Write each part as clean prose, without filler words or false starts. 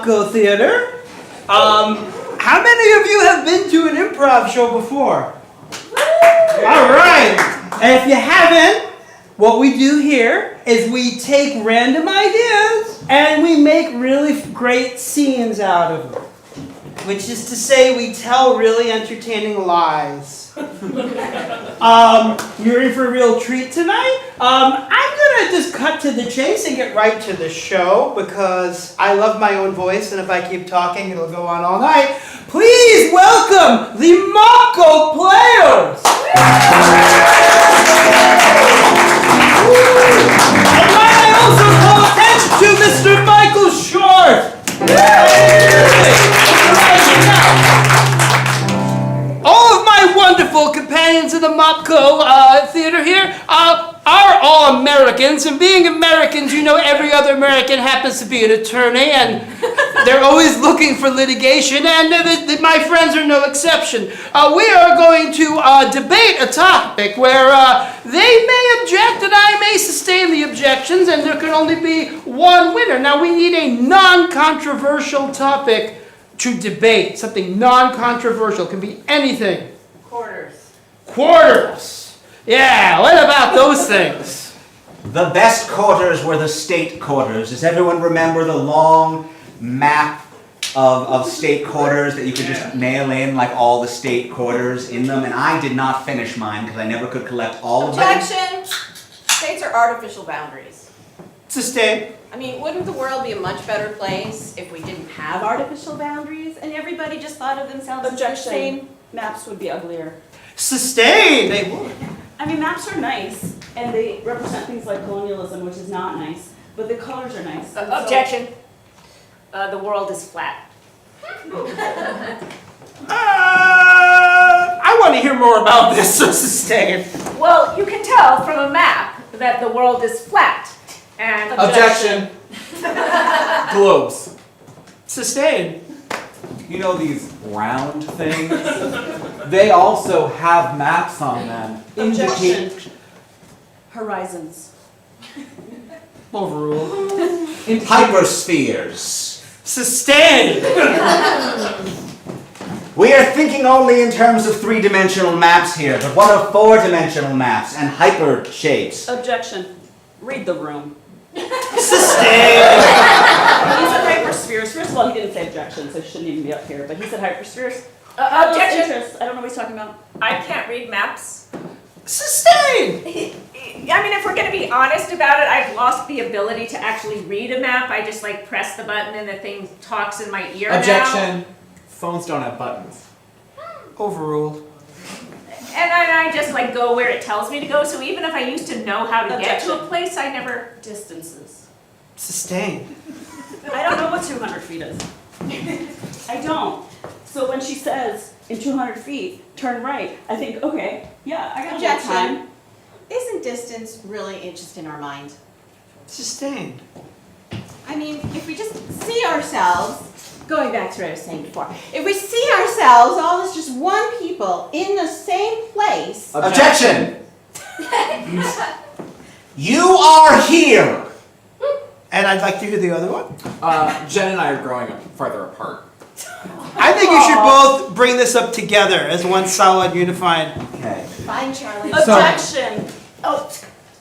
Go theater. How many of you have been to an improv show before? All right. And if you haven't, what we do here is we take random ideas and we make really great scenes out of them. Which is to say, we tell really entertaining lies. You're in for a real treat tonight. I'm gonna just cut to the chase and get right to the show because I love my own voice, and if I keep talking, it'll go on all night. Please welcome the Mako Players. And might I also call attention to Mr. Michael Short. All of my wonderful companions in the Mopco theater here are all Americans, and being Americans, you know every other American happens to be an attorney, and they're always looking for litigation, and my friends are no exception. We are going to debate a topic where they may object and I may sustain the objections, and there can only be one winner. Now, we need a non-controversial topic to debate, something non-controversial. Can be anything. Quarters. Yeah, what about those things? The best quarters were the state quarters. Does everyone remember the long map of state quarters that you could just nail in, like all the state quarters in them? And I did not finish mine because I never could collect all of them. Objection! States are artificial boundaries. Sustain. I mean, wouldn't the world be a much better place if we didn't have artificial boundaries and everybody just thought of themselves as the same? Maps would be uglier. Sustain. They would. I mean, maps are nice, and they represent things like colonialism, which is not nice, but the colors are nice. Objection. The world is flat. I want to hear more about this, so sustain. Well, you can tell from a map that the world is flat. And Objection. Globes. Sustain. You know these round things? They also have maps on them. Objection. Horizons. Overruled. Hyperspheres. Sustain. We are thinking only in terms of three-dimensional maps here, but what of four-dimensional maps and hyper shapes? Objection. Read the room. Sustain. He said hyperspheres. First of all, he didn't say objection, so he shouldn't even be up here, but he said hyperspheres. Objection. Interest. I don't know what he's talking about. I can't read maps. Sustain. I mean, if we're going to be honest about it, I've lost the ability to actually read a map. I just like press the button and the thing talks in my ear Objection. now. Phones don't have buttons. Overruled. And I just like go where it tells me to go. So even if I used to know how to get to a Objection. place, I never. Distances. Sustain. I don't know what 200 feet is. I don't. So when she says, in 200 feet, turn right, I think, okay, yeah, I got a little time. Objection. Isn't distance really just in our mind? Sustain. I mean, if we just see ourselves, going back to what I was saying before, if we see ourselves all as just one people in the same place. Objection! You are here! And I'd like to hear the other one. Jen and I are growing up farther apart. I think you should both bring this up together as one solid, unified. Okay. Fine, Charlie. Objection. Oh,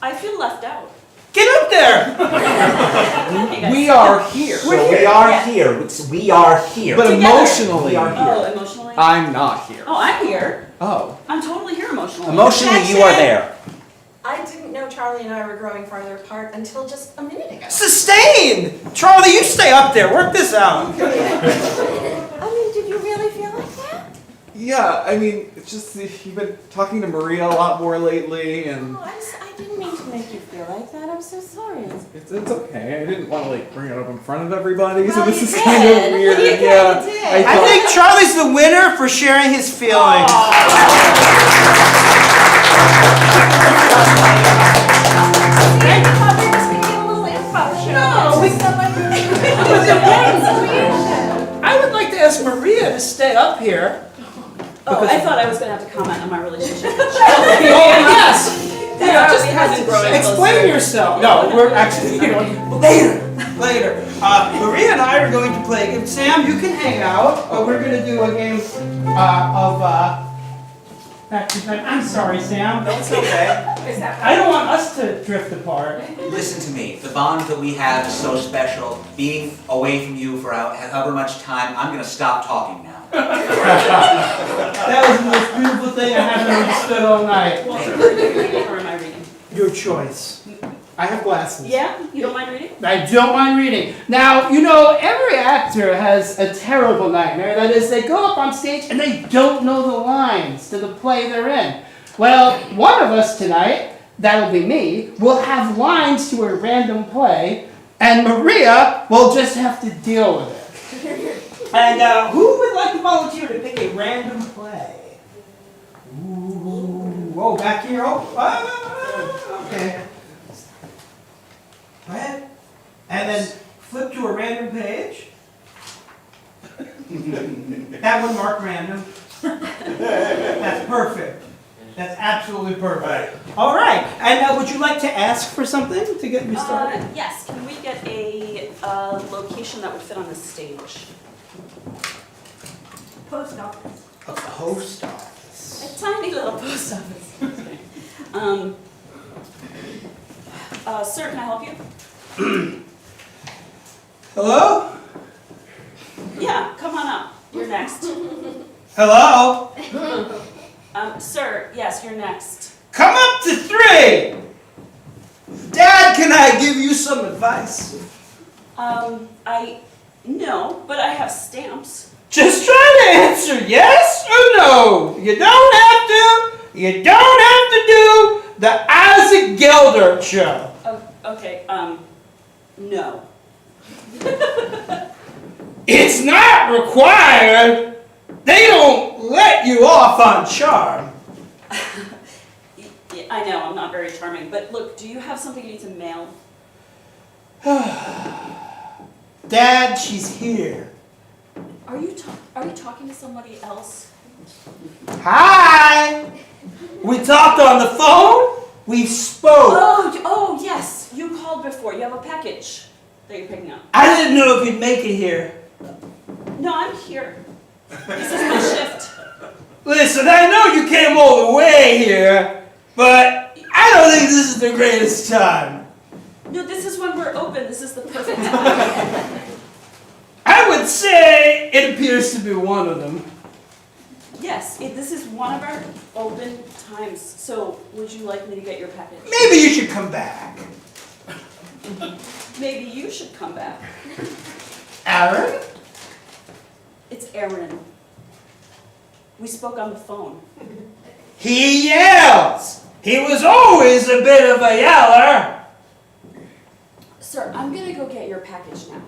I feel left out. Get up there. We are here. So we are here. We are here. But Together. emotionally, We are here. Oh, emotionally? I'm not here. Oh, I'm here. Oh. I'm totally here emotionally. Emotionally, you are there. I didn't know Charlie and I were growing farther apart until just a minute ago. Sustain. Charlie, you stay up there. Work this out. I mean, did you really feel like that? Yeah, I mean, it's just you've been talking to Maria a lot more lately, and Oh, I didn't mean to make you feel like that. I'm so sorry. it's okay. I didn't want to like bring it up in front of everybody, so Well, this you is kind of did. weird. You kinda Yeah, did. I thought- think Charlie's the winner for sharing his feelings. I would like to ask Maria to stay up here. Oh, I thought I was going to have to comment on my relationship with Oh, Charlie. yes. Maria, just hasn't grown explain closer. yourself. No, we're actually, later. Maria and I are going to play a game. Sam, you can hang out. We're going to do a game of back to time. I'm sorry, Sam. No, it's okay. I don't want us to drift apart. Listen to me. The bond that we have is so special. Being away from you for however much time, I'm going to stop talking now. That was the most beautiful thing I haven't understood all night. Walter, are you reading or am I reading? Your choice. I have glasses. Yeah? You don't mind reading? I don't mind reading. Now, you know, every actor has a terrible nightmare. That is, they go up on stage and they don't know the lines to the play they're in. Well, one of us tonight, that'll be me, will have lines to a random play, and Maria will just have to deal with it. And who would like to volunteer to pick a random play? Ooh, oh, back here. Oh, okay. Go ahead. And then flip to a random page. That one marked random. That's perfect. That's absolutely perfect. All right. And would you like to ask for something to get me started? Yes. Can we get a location that would fit on the stage? Post office. A post office. A tiny little post office. Okay. Sir, can I help you? Hello? Yeah, come on up. You're next. Hello? Sir, yes, you're next. Come up to 3. Dad, can I give you some advice? No, but I have stamps. Just try to answer yes or no. You don't have to. You don't have to do the Isaac Gelder show. Okay, no. It's not required. They don't let you off on charm. Yeah, I know, I'm not very charming, but look, do you have something you need to mail? Dad, she's here. Are you talking to somebody else? Hi. We talked on the phone. We spoke. Oh, yes, you called before. You have a package that you're picking up. I didn't know if you'd make it here. No, I'm here. This is my shift. Listen, I know you came all the way here, but I don't think this is the greatest time. No, this is when we're open. This is the perfect time. I would say it appears to be one of them. Yes, this is one of our open times. So, would you like me to get your package? Maybe you should come back. Maybe you should come back. Aaron? It's Aaron. We spoke on the phone. He yells. He was always a bit of a yeller. Sir, I'm gonna go get your package now.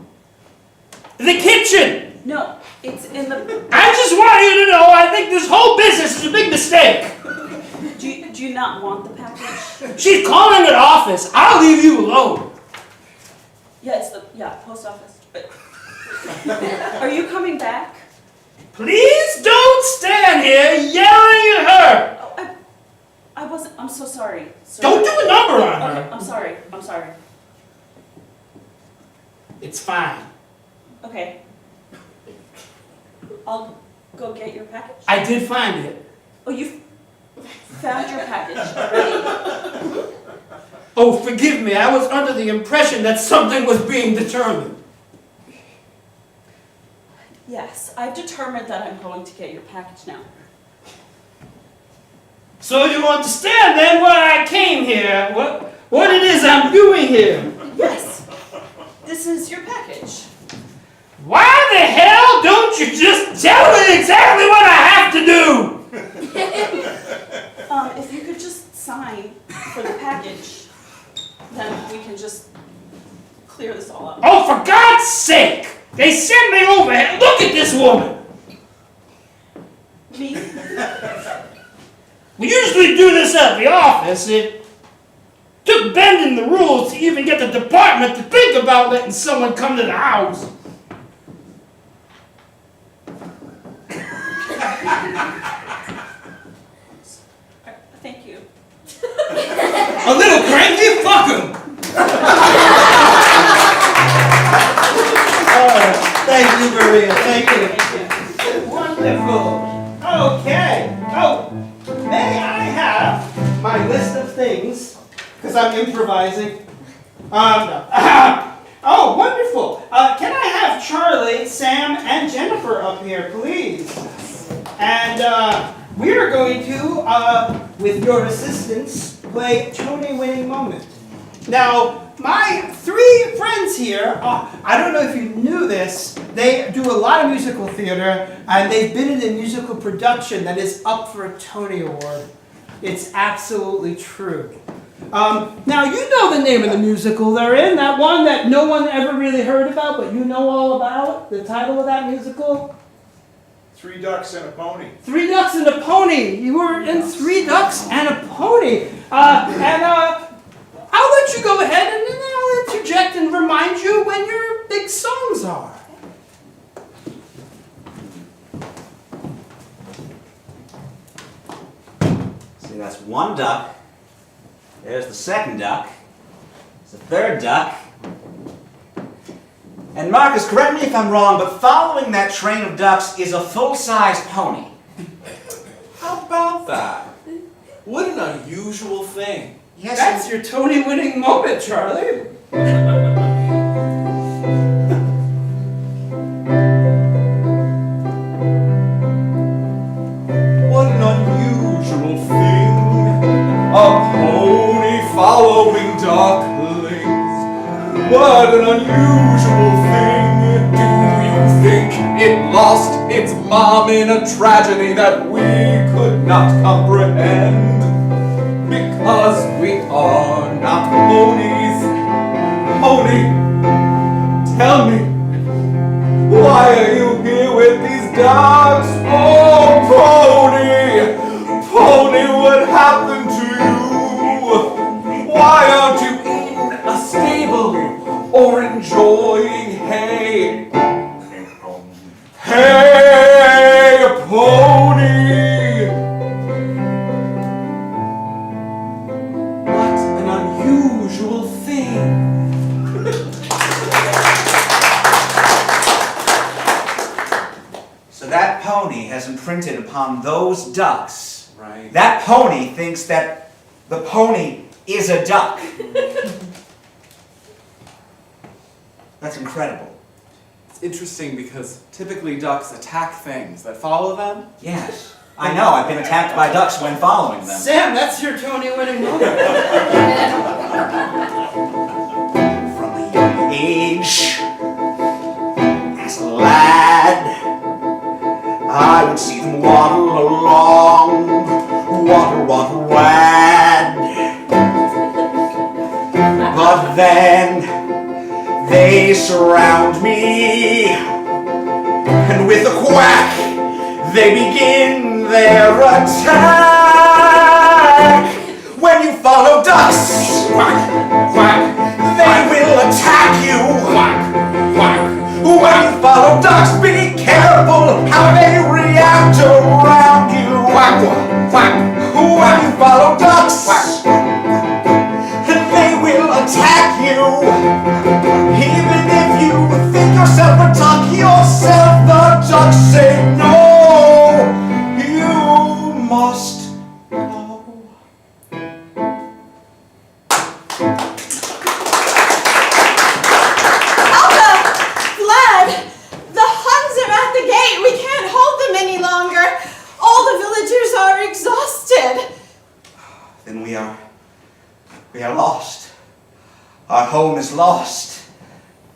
The kitchen. No, it's in the... I just want you to know I think this whole business is a big mistake. Do you not want the package? She's calling it office. I'll leave you alone. Yeah, it's the post office. But are you coming back? Please don't stand here yelling at her. Oh, I wasn't. I'm so sorry. Sir. Don't do a number on Okay, her. I'm sorry. I'm sorry. It's fine. Okay. I'll go get your package. I did find it. Oh, you found your package already? Oh, forgive me. I was under the impression that something was being determined. Yes, I've determined that I'm going to get your package now. So you understand then why I came here? What it is I'm doing here? Yes, this is your package. Why the hell don't you just tell me exactly what I have to do? If you could just sign for the package, then we can just clear this all up. Oh, for God's sake! They sent me over here. Look at this woman. Me? We usually do this at the office. It took bending the rules to even get the department to think about letting someone come to the house. Thank you. Thank you, Maria. Thank you. Wonderful. Okay. Oh, may I have my list of things? Because I'm improvising. No. Oh, wonderful. Can I have Charlie, Sam, and Jennifer up here, please? And we are going to, with your assistance, play Tony Winning Moment. Now, my three friends here, I don't know if you knew this, they do a lot of musical theater, and they've been in a musical production that is up for a Tony Award. It's absolutely true. Now, you know the name of the musical they're in, that one that no one ever really heard about, but you know all about, the title of that musical? Three Ducks and a Pony. Three Ducks and a Pony. You were in Three Ducks and a Pony. I'll let you go ahead and then I'll interject and remind you when your big songs are. See, that's one duck. There's the second duck. There's the third duck. And Marcus, correct me if I'm wrong, but following that train of ducks is a full-size pony. How about that? What an unusual thing. Yes, That's your Tony winning moment, Charlie. What an unusual thing. A pony following ducklings. What an unusual thing. Do you think it lost its mom in a tragedy that we could not comprehend? Because we are not ponies. Pony, tell me, why are you here with these dogs? Oh, Pony! Pony, what happened to you? Why aren't you in a stable or enjoying hay? Hey, Pony! What an unusual thing. So that pony has imprinted upon those ducks. Right. That pony thinks that the pony is a duck. That's incredible. It's interesting because typically ducks attack things that follow them. Yes. I know, I've been attacked by ducks when following them. Sam, that's your Tony winning moment. From a young age, as a lad, I would see them waddle along, waddle, wad. But then they surround me, and with a quack, they begin their attack. When you follow ducks, quack, quack, they will attack you. Quack, quack. When you follow ducks, be careful how they react around you. Quack, quack, quack. When you follow ducks, quack, they will attack you. Even if you think yourself a duck, yourself the duck, say no. You must know. Vlad, the Huns are at the gate. We can't hold them any longer. All the villagers are exhausted. Then we are lost. Our home is lost.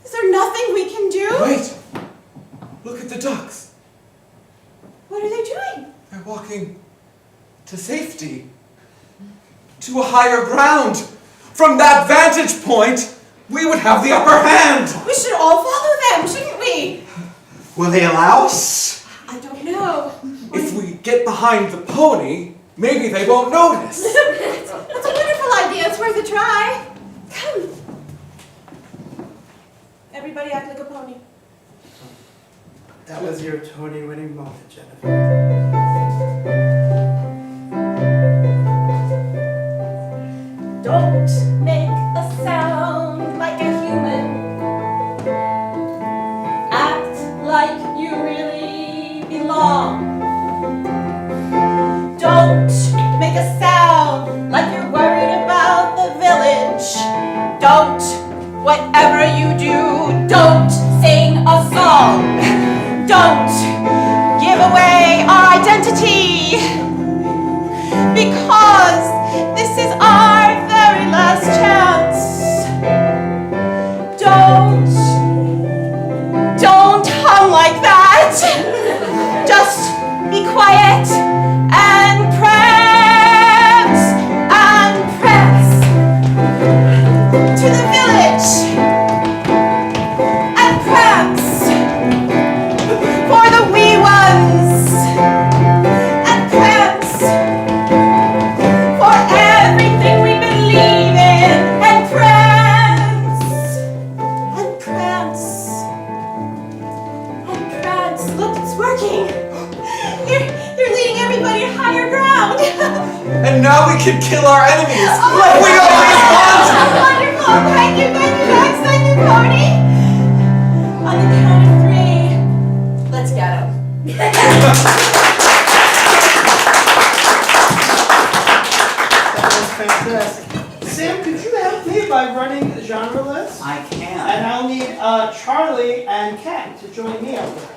Is there nothing we can do? Wait! Look at the ducks. What are they doing? They're walking to safety. To a higher ground. From that vantage point, we would have the upper hand. We should all follow them, shouldn't we? Will they allow us? I don't know. If we get behind the pony, maybe they won't notice. That's a wonderful idea. It's worth a try. Come. Everybody act like a pony. That was your Tony winning moment, Jennifer. Don't make a sound like a human. Act look, it's working. You're leading everybody to higher ground. And now we can kill our enemies like we always wanted! Wonderful. Thank you, excited pony. On the count of 3, let's get him. That was fantastic. Sam, could you help me by running the genre list? I And can. I'll need Charlie and Kat to join me over there.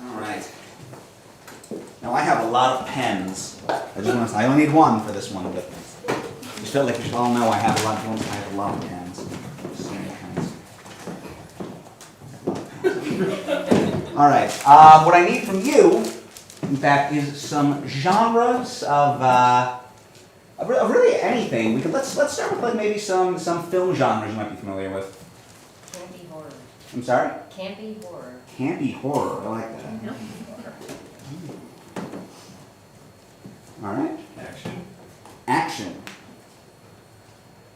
All right. Now I have a lot of pens. I only need one for this one, but I just felt like you should all know I have a lot of pens. I have a lot of pens. So many pens. All right. What I need from you, in fact, is some genres of really anything. Let's start with like maybe some film genres you might be familiar with. Campy horror. I'm sorry. Campy horror. Campy horror. I like that. All right. Action. Action.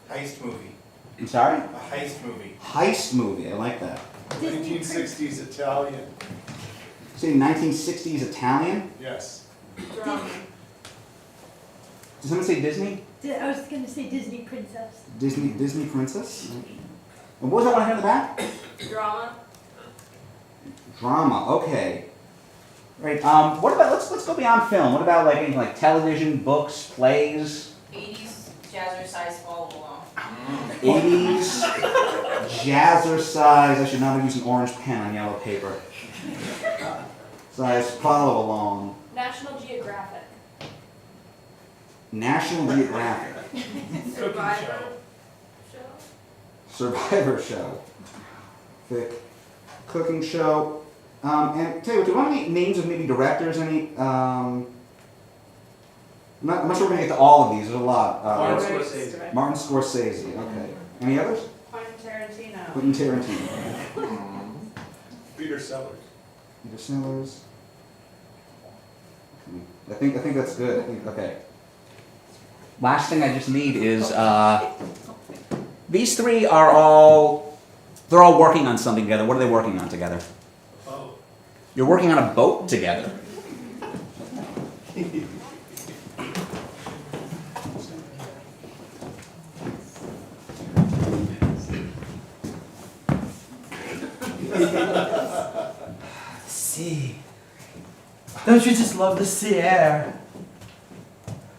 Heist movie. I'm sorry? A heist movie. Heist movie. I like that. 1960s Italian. Say 1960s Italian? Yes. Drama. Did someone say Disney? I was going to say Disney princess. Disney princess? And what was that one I had in the back? Drama. Drama. Okay. Right. What about let's go beyond film. What about like anything like television, books, plays? 80s jazzercise follow along. 80s jazzercise. I should not have used an orange pen on yellow paper. Size follow along. National Geographic. National Geographic. Survivor show. Survivor show. Thick. Cooking show. And tell you what, do you want any names of maybe directors? Any? I'm not sure we're gonna get to all of these. There's a lot. Martin Scorsese. Martin Scorsese. Okay. Any others? Quentin Tarantino. Quentin Tarantino. Peter Sellers. Peter Sellers. I think that's good. Okay. Last thing I just need is these three are all working on something together. What are they working on together? Oh. You're working on a boat together. Sea. Don't you just love the sea air?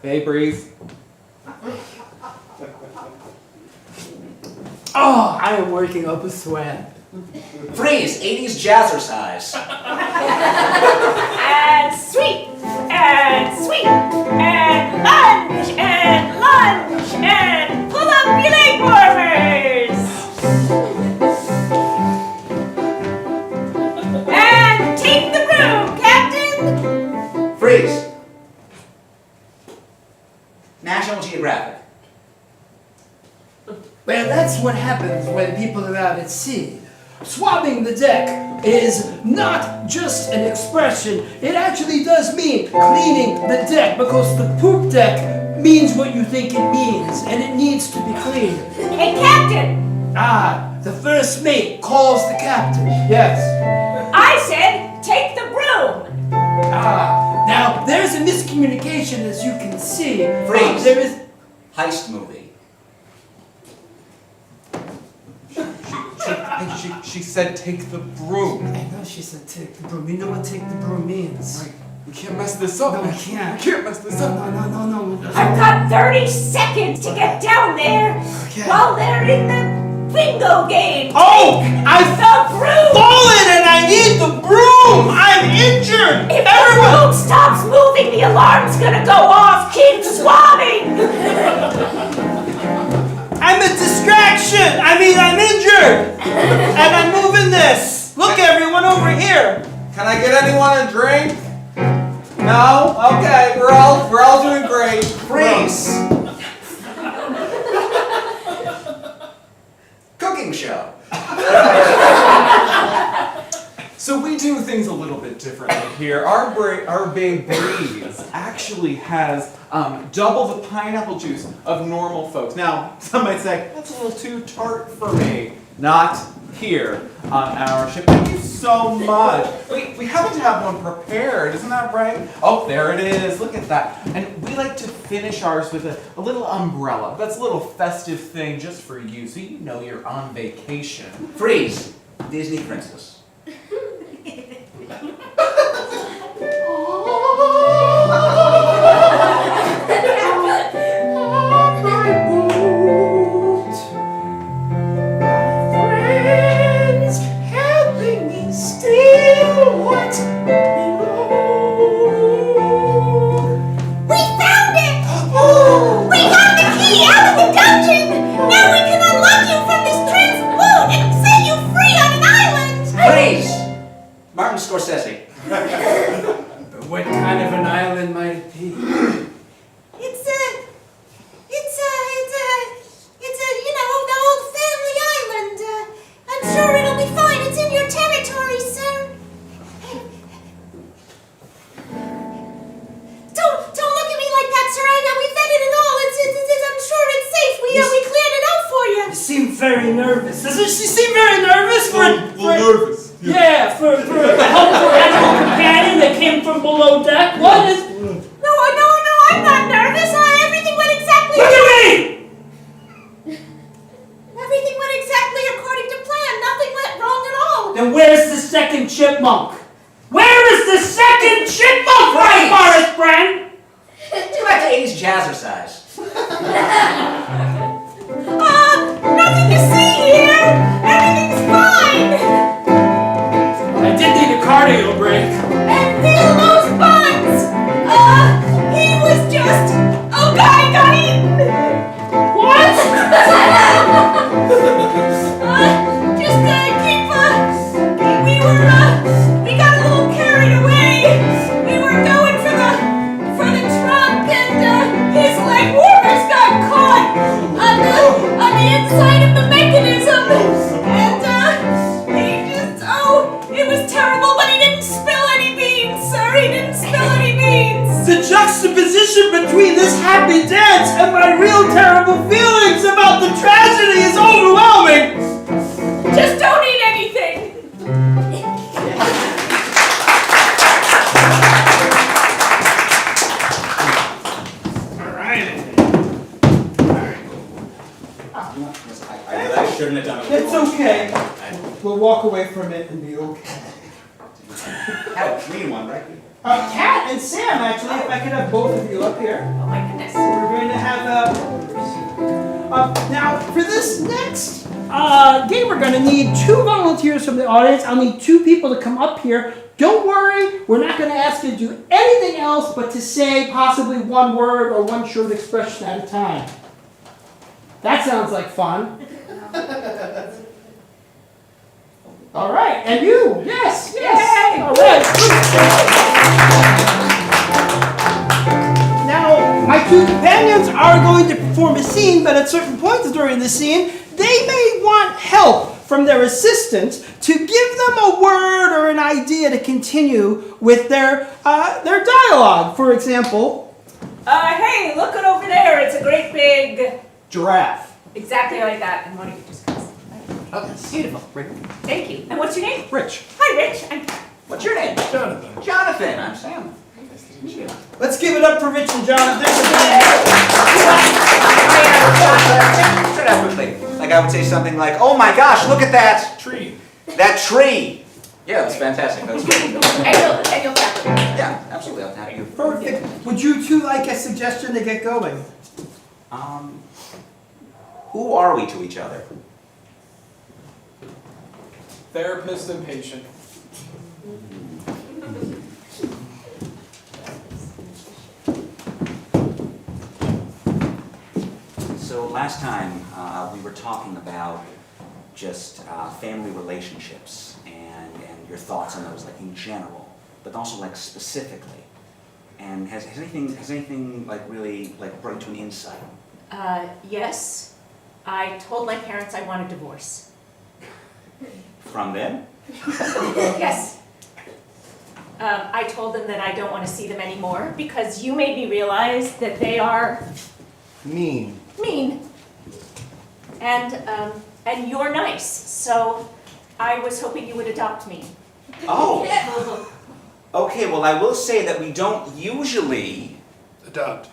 Hey, Breeze. Oh, I am working up a sweat. Freeze! 80s jazzercise. And sweet, and sweet, and lunge, and pull up your leg warmers. And take the broom, Captain. Freeze! National Geographic. Well, that's what happens when people are out at sea. Swabbing the deck is not just an expression, it actually does mean cleaning the deck, because the poop deck means what you think it means, and it needs to be cleaned. Hey, Captain, Ah, the first mate calls the captain. Yes. I said take the broom. Ah, now there's a miscommunication, as you can see. Freeze. There is. Heist movie. She said take the broom. I know she said take the broom. You know what take the broom means. Right. We can't mess this up. No, we can't. We can't mess this up. No. I've got 30 seconds to get down there while they're in the bingo game. Oh, I've the broom. fallen and I need the broom. I'm injured. If the broom stops moving, the alarm's gonna go off. Keep swabbing. I'm a distraction! I'm injured! And I'm moving this! Look, everyone, over here! Can I get anyone a drink? No? Okay, we're all doing great. Freeze! Cooking show. So we do things a little bit differently here. Our babe Breeze actually has double the pineapple juice of normal folks. Now, some might say, that's a little too tart for me. Not here on our ship. Thank you so much. We happen to have one prepared, isn't that right? Oh, there it is. Look at that. And we like to finish ours with a little umbrella. That's a little festive thing just for you, so you know you're on vacation. Freeze! Disney princess. Martin Scorsese. But what kind of an island might it be? It's you know, the old family island. I'm sure it'll be fine. It's in your territory, sir. Don't look at me like that, sir. I know we vetted it all. I'm sure it's safe. We cleared it out for you. You seem very nervous. Doesn't she seem very nervous for nervous. Yeah, for a helpful animal companion that came from below deck? What is... No, I'm not nervous. Everything went exactly... Look at me! Everything went exactly according to plan. Nothing went wrong at all. Then where's the second chipmunk? Where is the second chipmunk, right, Forest Friend? Too much 80s jazzercise. Nothing to see here. Everything's fine. I did need a cardio break. And feel those buns. He was just... Oh, God, I got eaten. What? Just we got a little carried away. We were going for the trunk, and his leg warmers got caught on the inside of the mechanism, and it was terrible. But he didn't spill any beans, sir. He didn't spill any beans. The juxtaposition between this happy dance and my real terrible feelings about the tragedy is overwhelming. Just don't eat anything. I shouldn't have done it. It's okay. We'll walk away from it and be okay. Had a clean one, right? Kat and Sam, actually, if I could have both of you up here. Oh my goodness. We're going to have now, for this next game, we're going to need 2 volunteers from the audience. I'll need 2 people to come up here. Don't worry, we're not going to ask you to do anything else but to say possibly 1 word or 1 short expression at a time. That sounds like fun. All right, and you, yes. All right. Now, my 2 companions are going to perform a scene, but at certain points during the scene, they may want help from their assistant to give them a word or an idea to continue with their dialogue. For example, Hey, look it over there. It's a great big... giraffe. Exactly like that. And why don't you just go? Oh, beautiful. Rick. Thank you. And what's your name? Rich. Hi, Rich. I'm What's your name? Jonathan. Jonathan. I'm Sam. Nice to meet you. Let's give it up for Rich and Jonathan. Start out quickly. Like I would say something like, "Oh my gosh, look at that Tree. that tree." Yeah, that's fantastic. That's great. and you'll tap it. Yeah, absolutely. I'll tap you. Perfect. Would you 2 like a suggestion to get going? Who are we to each other? Therapist and patient. So last time we were talking about just family relationships and your thoughts on those, like in general, but also like specifically. And has anything like really like brought you to an insight? Yes. I told my parents I want a divorce. From them? Yes. I told them that I don't want to see them anymore because you made me realize that they are mean. And you're nice, so I was hoping you would adopt me. Oh. Okay, well, I will say that we don't usually adopt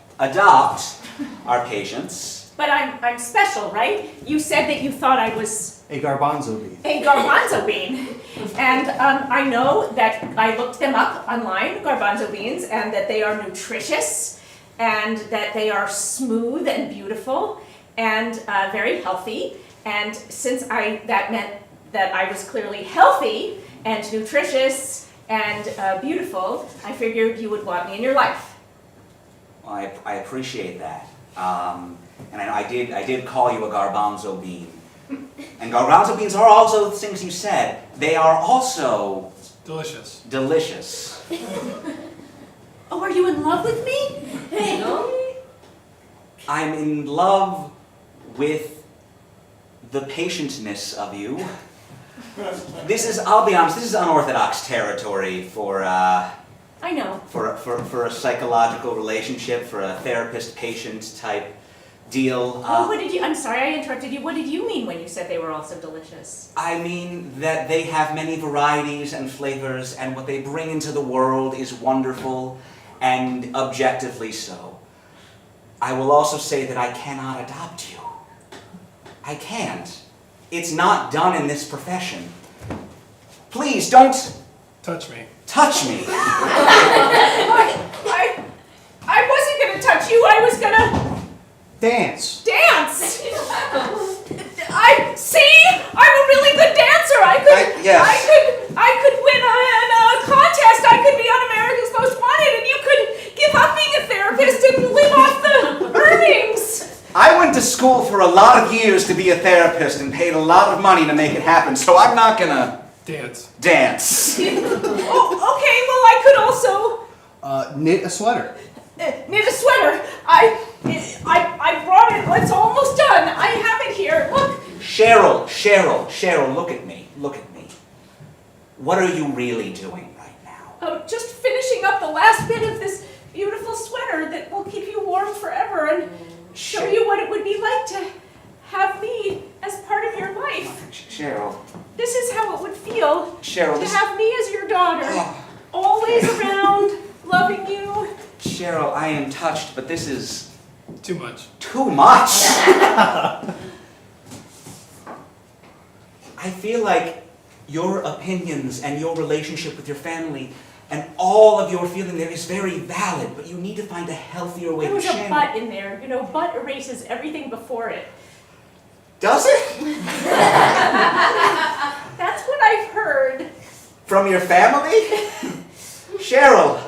our patients. But I'm special, right? You said that you thought I was A garbanzo bean. a garbanzo bean. And I know that I looked them up online, garbanzo beans, and that they are nutritious, and that they are smooth and beautiful, and very healthy. And since that meant that I was clearly healthy and nutritious and beautiful, I figured you would want me in your life. Well, I appreciate that. And I did call you a garbanzo bean. And garbanzo beans are also the things you said. They are also delicious. Oh, are you in love with me? No? I'm in love with the patientness of you. I'll be honest, this is unorthodox territory for I know. for a psychological relationship, for a therapist-patient type deal. I'm sorry I interrupted you. What did you mean when you said they were also delicious? I mean that they have many varieties and flavors, and what they bring into the world is wonderful, and objectively so. I will also say that I cannot adopt you. I can't. It's not done in this profession. Please don't Touch me. touch me. I wasn't gonna touch you. I was gonna Dance. dance. I'm a really good dancer. Yes. I could win a contest. I could be on America's Most Wanted, and you could give up being a therapist and live off the earnings. I went to school for a lot of years to be a therapist and paid a lot of money to make it happen, so I'm not gonna Dance. dance. Oh, okay. Well, I could also Knit a sweater. knit a sweater. I brought it. It's almost done. I have it here. Look. Cheryl, look at me. Look at me. What are you really doing right now? Just finishing up the last bit of this beautiful sweater that will keep you warm forever and show you what it would be like to have me as part of your life. Cheryl. This is how it would feel Cheryl, to have me as your daughter, always around, loving you. Cheryl, I am touched, but this is Too much. too much. I feel like your opinions and your relationship with your family and all of your feeling there is very valid, but you need to find a healthier way There to was a channel. but in there. You know, but erases everything before it. Does it? That's what I've heard. From your family? Cheryl,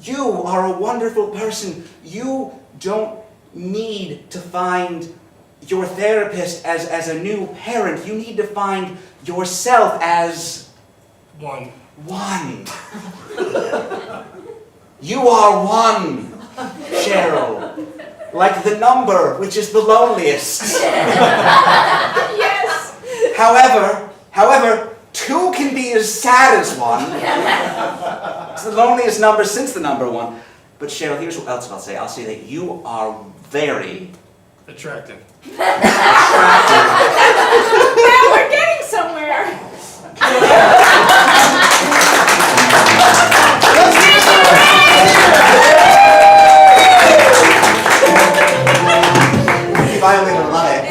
you are a wonderful person. You don't need to find your therapist as a new parent. You need to find yourself as One. one. You are one, Cheryl. Like the number, which is the loneliest. Yes. However, two can be as sad as one. It's the loneliest number since the number one. But Cheryl, here's what else I'll say. I'll say that you are very Attractive. Now we're getting somewhere. You violated a lie.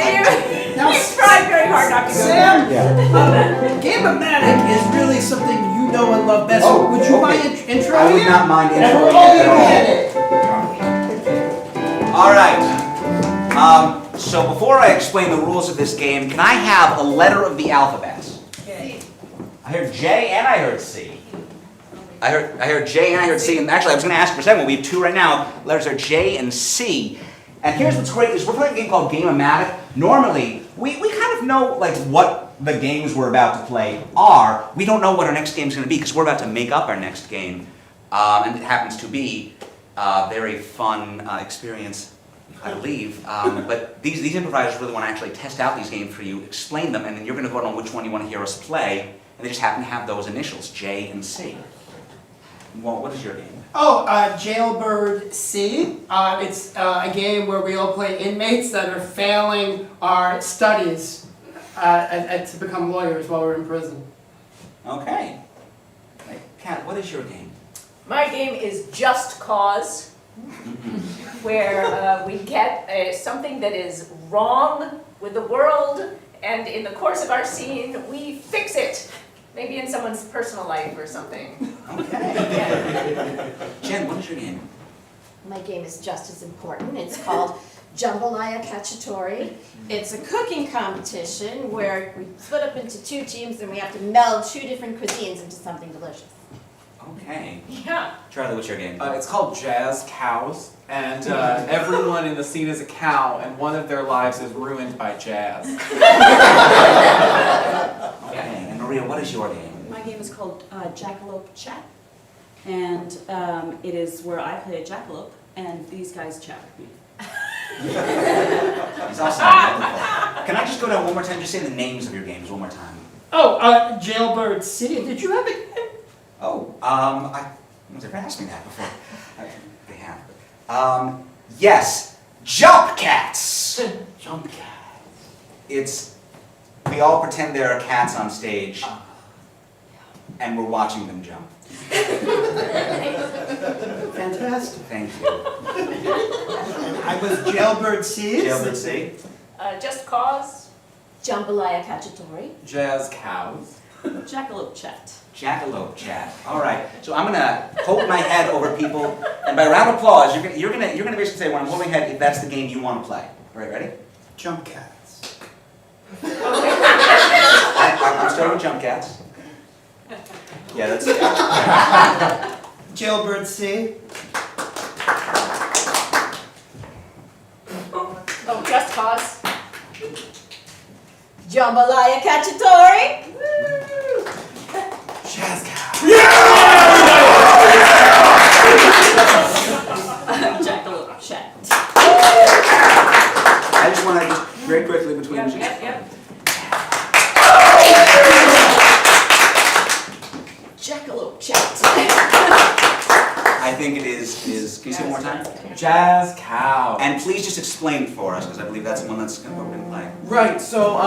You tried very hard not to go Sam, Yeah. Game-O-Matic is really something you know and love best. Oh, Would you okay. mind intro I would here? not mind And introing we're all it gonna at get it. all. All right. So before I explain the rules of this game, can I have a letter of the alphabet? I heard J and I heard C. I heard J and I heard C, and actually I was going to ask for a second. We have two right now. Letters are J and C. And here's what's great is we're playing a game called Game-O-Matic. Normally, we kind of know like what the games we're about to play are. We don't know what our next game is going to be because we're about to make up our next game, and it happens to be a very fun experience, I believe. But these improvisers really want to actually test out these games for you, explain them, and then you're going to vote on which one you want to hear us play. And they just happen to have those initials, J and C. Well, what is your game? Oh, Jailbird C. It's a game where we all play inmates that are failing our studies to become lawyers while we're in prison. Okay. Hey, Kat, what is your game? My game is Just Cause, where we get something that is wrong with the world, and in the course of our scene, we fix it. Maybe in someone's personal life or something. Okay. Yeah. Jen, what is your game? My game is just as important. It's called Jambalaya Cacciatore. It's a cooking competition where we split up into two teams and we have to meld two different cuisines into something delicious. Okay. Yeah. Charlie, what's your game? It's called Jazz Cows, and everyone in the scene is a cow, and one of their lives is ruined by jazz. Okay. And Maria, what is your game? My game is called Jackalope Chat, and it is where I play a jackalope, and these guys chat with me. It's awesome. Wonderful. Can I just go down one more time? Just say the names of your games one more time. Oh, Jailbird City. Did you have a game? Oh, I was ever asked me that before. They have. Yes, Jump Cats. Jump Cat. It's, we all pretend there are cats on stage, and we're watching them jump. Fantastic. Thank you. I was Jailbird Seas. Jailbird C. Just Cause. Jambalaya Cacciatore. Jazz Cows. Jackalope Chat. Jackalope Chat. All right. So I'm gonna hold my head over people, and by round of applause, you're gonna basically say when I'm holding head if that's the game you want to play. All right, ready? Jump Cats. I'm starting with Jump Cats. Yeah, that's it. Jailbird C. Oh, Just Cause. Jambalaya Cacciatore. Jazz Cows. Jackalope Chat. I just want to very quickly between. Yep. Jackalope Chat. I think it is. Can you say it one more time? Jazz Cows. And please just explain it for us, because I believe that's the one that's what we're going to play. Right, so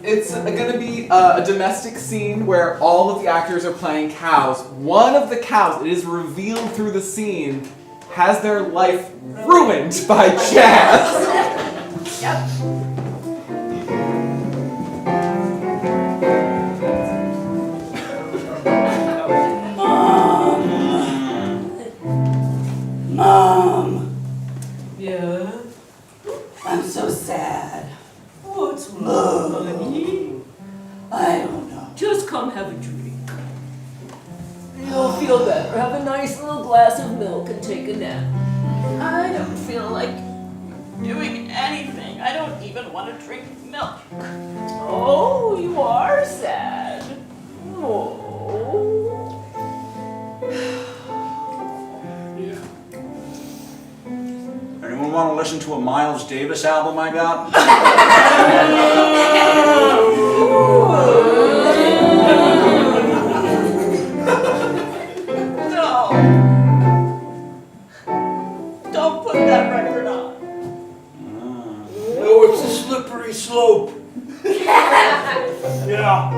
it's going to be a domestic scene where all of the actors are playing cows. One of the cows, it is revealed through the scene, has their life ruined by jazz. Yep. Mom. Yeah? I'm so sad. What's wrong, honey? I don't know. Just come have a drink. You'll feel better. Have a nice little glass of milk and take a nap. I don't feel like doing anything. I don't even want to drink milk. Oh, you are sad. Oh. Anyone want to listen to a Miles Davis album I got? No. Don't put that record on. Oh, it's a slippery slope. Yeah.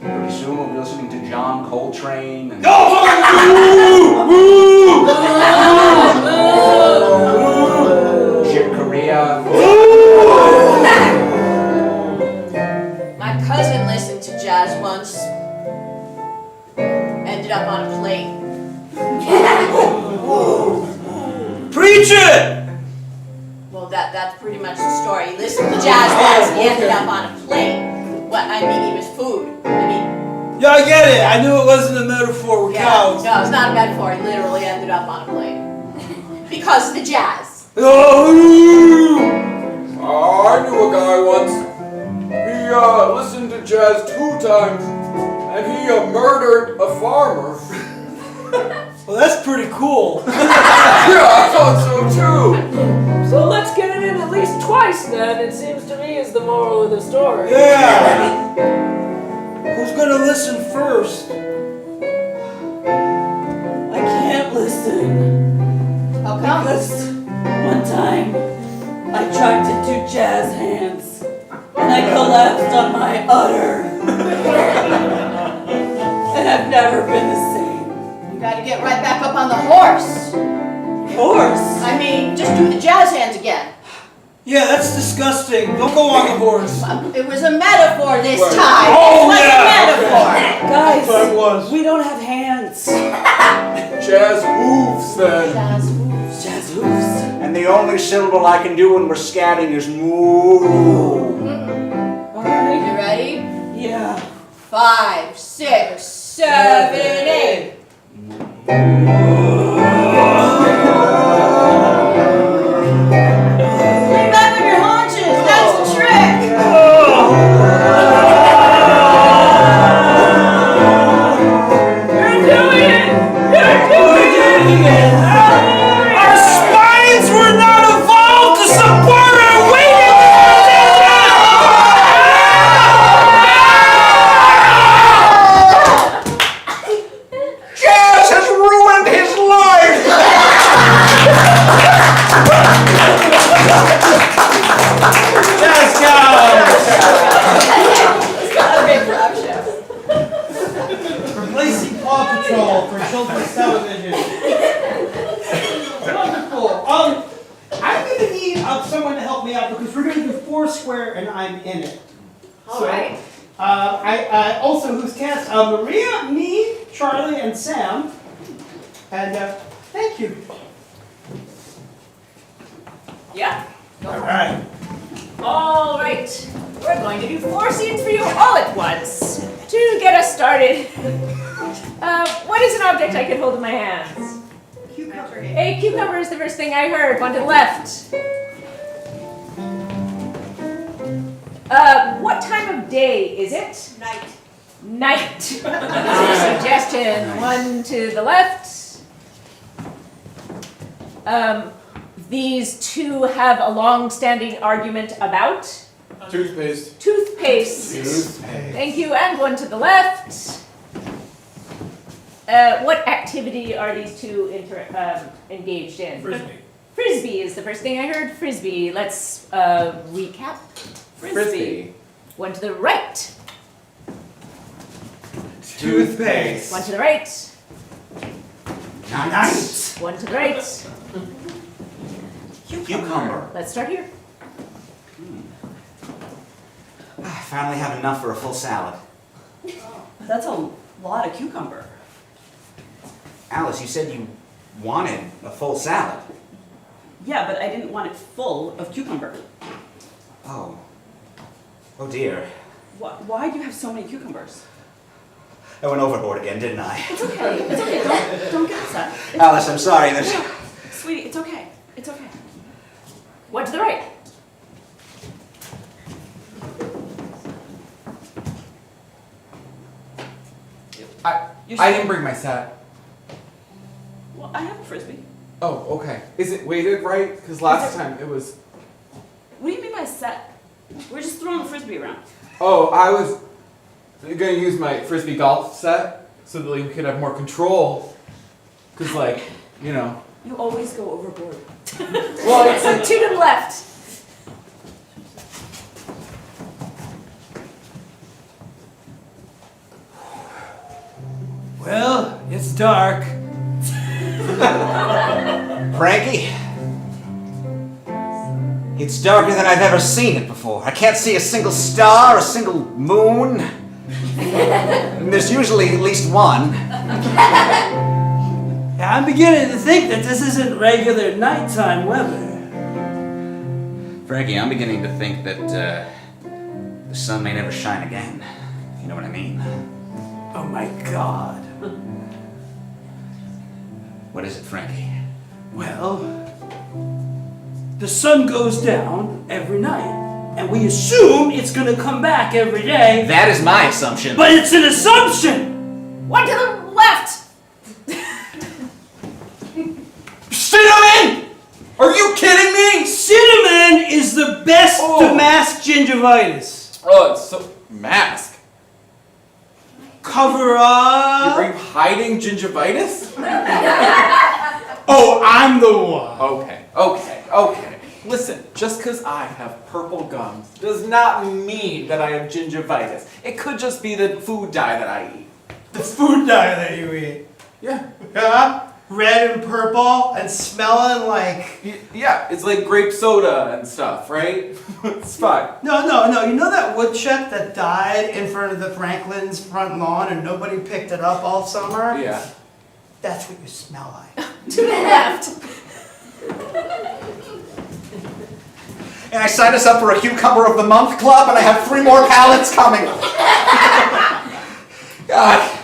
Pretty soon we'll be listening to John Coltrane and Chick Corea. My cousin listened to jazz once. Ended up on a plane. Preach it! Well, that's pretty much the story. He listened to jazz once. He ended up on a plane. What? I mean, he was food. Yeah, I get it. I knew it wasn't a metaphor with cows. No, it's not a metaphor. He literally ended up on a plane. Because of the jazz. Oh, I knew a guy once. He listened to jazz 2 times, and he murdered a farmer. well, that's pretty cool. Yeah, I thought so too. So let's get it in at least twice then, it seems to me is the moral of the story. Yeah. Who's gonna listen first? I can't listen. How come? Because one time I tried to do jazz hands and I collapsed on my udder. And I've never been the same. You gotta get right back up on the horse. Horse? I mean, just do the jazz hands again. Yeah, that's disgusting. Don't go on the horse. It was a metaphor this Right. time. Oh, it was yeah. a metaphor. Guys, Time was. we don't have hands. Jazz hooves then. Jazz moves. Jazz hooves. And the only syllable I can do when we're scatting is moo. All right. You ready? Yeah. 5, 6, 7, 8. Lean back on your haunches. That's the trick. You're doing it! You're doing it! Our spines were not evolved to support our weight. Jazz has ruined his life! Let's go. It's not a big production. Replacing Paw Patrol for children's television. Wonderful. I'm gonna need someone to help me out because we're gonna do Foursquare and I'm in it. All right. I also who's cast Maria, me, Charlie, and Sam. And thank you. Yeah. All right. All right. We're going to do 4 scenes for you all at once. To get us started, what is an object I can hold in my hands? Cucumber. A cucumber is the first thing I heard. One to the left. What time of day is it? Night. Night. Suggestion. One to the left. These two have a long-standing argument about Toothpaste. toothpaste. Thank you. And one to the left. What activity are these two engaged in? Frisbee. Frisbee is the first thing I heard. Frisbee. Let's recap. Frisbee. One to the right. Toothpaste. One to the right. Nice. One to the right. Cucumber. Let's start here. I finally have enough for a full salad. That's a lot of cucumber. Alice, you said you wanted a full salad. Yeah, but I didn't want it full of cucumber. Oh. Oh dear. Why do you have so many cucumbers? I went overboard again, didn't I? It's okay. It's okay. Don't get upset. Alice, I'm sorry. There's... Sweetie, it's okay. It's okay. One to the right. I didn't bring my set. Well, I have a frisbee. Oh, okay. Is it weighted right? Because last time it was. What do you mean by set? We're just throwing the frisbee around. Oh, I was gonna use my frisbee golf set so that we could have more control. Cause like, you know. You always go overboard. Well, it's So like, two to the left. Well, it's dark. Frankie? It's darker than I've ever seen it before. I can't see a single star, a single moon. And there's usually at least one. Yeah, I'm beginning to think that this isn't regular nighttime weather. Frankie, I'm beginning to think that the sun may never shine again. You know what I mean? Oh my God. What is it, Frankie? Well, the sun goes down every night, and we assume it's gonna come back every day. That is my assumption. But it's an assumption! One to the left. cinnamon! Are you kidding me? Cinnamon is the best to mask gingivitis. Oh, it's so mask. Cover Are you up. hiding gingivitis? Oh, I'm the one. Okay. Listen, just because I have purple gums does not mean that I have gingivitis. It could just be the food dye that I eat. The food dye that you eat. Yeah. Yeah? Red and purple and smelling like... Yeah, it's like grape soda and stuff, right? It's fine. No. You know that woodchuck that died in front of the Franklin's front lawn and nobody picked it up all summer? Yeah. That's what you smell like. To the left. And I signed us up for a Cucumber of the Month club, and I have 3 more pallets coming. God.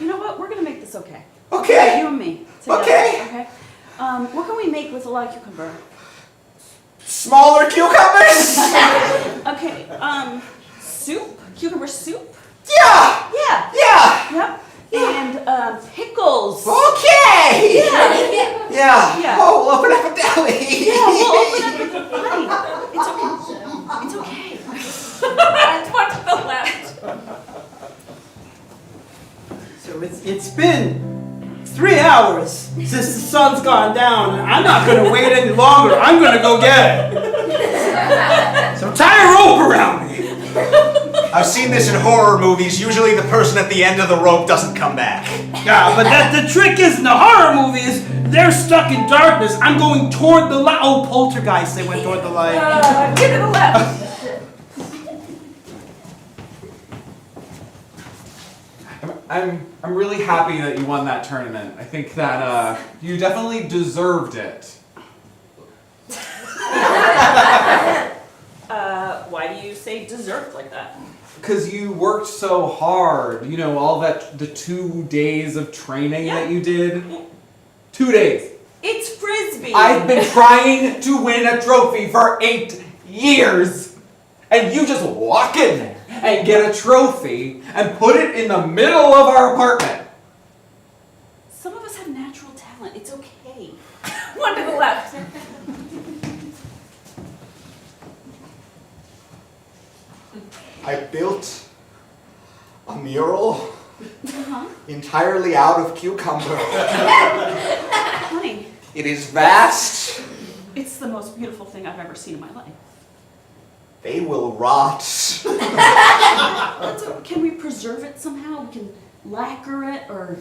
You know what? We're gonna make this okay. Okay. You and me. Together, Okay. Okay. What can we make with a lot of cucumber? Smaller cucumbers? Okay. Soup. Cucumber soup. Yeah. Yeah. Yeah. Yep. And pickles. Okay. Yeah. Yeah. Yeah. Oh, we'll open up a deli. Yeah. We'll open up. Honey, it's okay. It's okay. One to the left. So it's been 3 hours since the sun's gone down, and I'm not gonna wait any longer. I'm gonna go get it. So tie a rope around me. I've seen this in horror movies. Usually the person at the end of the rope doesn't come back. Yeah, but the trick is in the horror movies, they're stuck in darkness. I'm going toward the light. Oh, poltergeist, they went toward the light. To the left. I'm really happy that you won that tournament. I think that you definitely deserved it. Why do you say dessert like that? Because you worked so hard. You know, all that, the 2 days of training that you did. 2 days. It's frisbee. I've been trying to win a trophy for 8 years. And you just walk in there and get a trophy and put it in the middle of our apartment. Some of us have natural talent. It's okay. One to the left. I built a mural entirely out of cucumber. Honey, It is vast. it's the most beautiful thing I've ever seen in my life. They will rot. Can we preserve it somehow? We can lacquer it or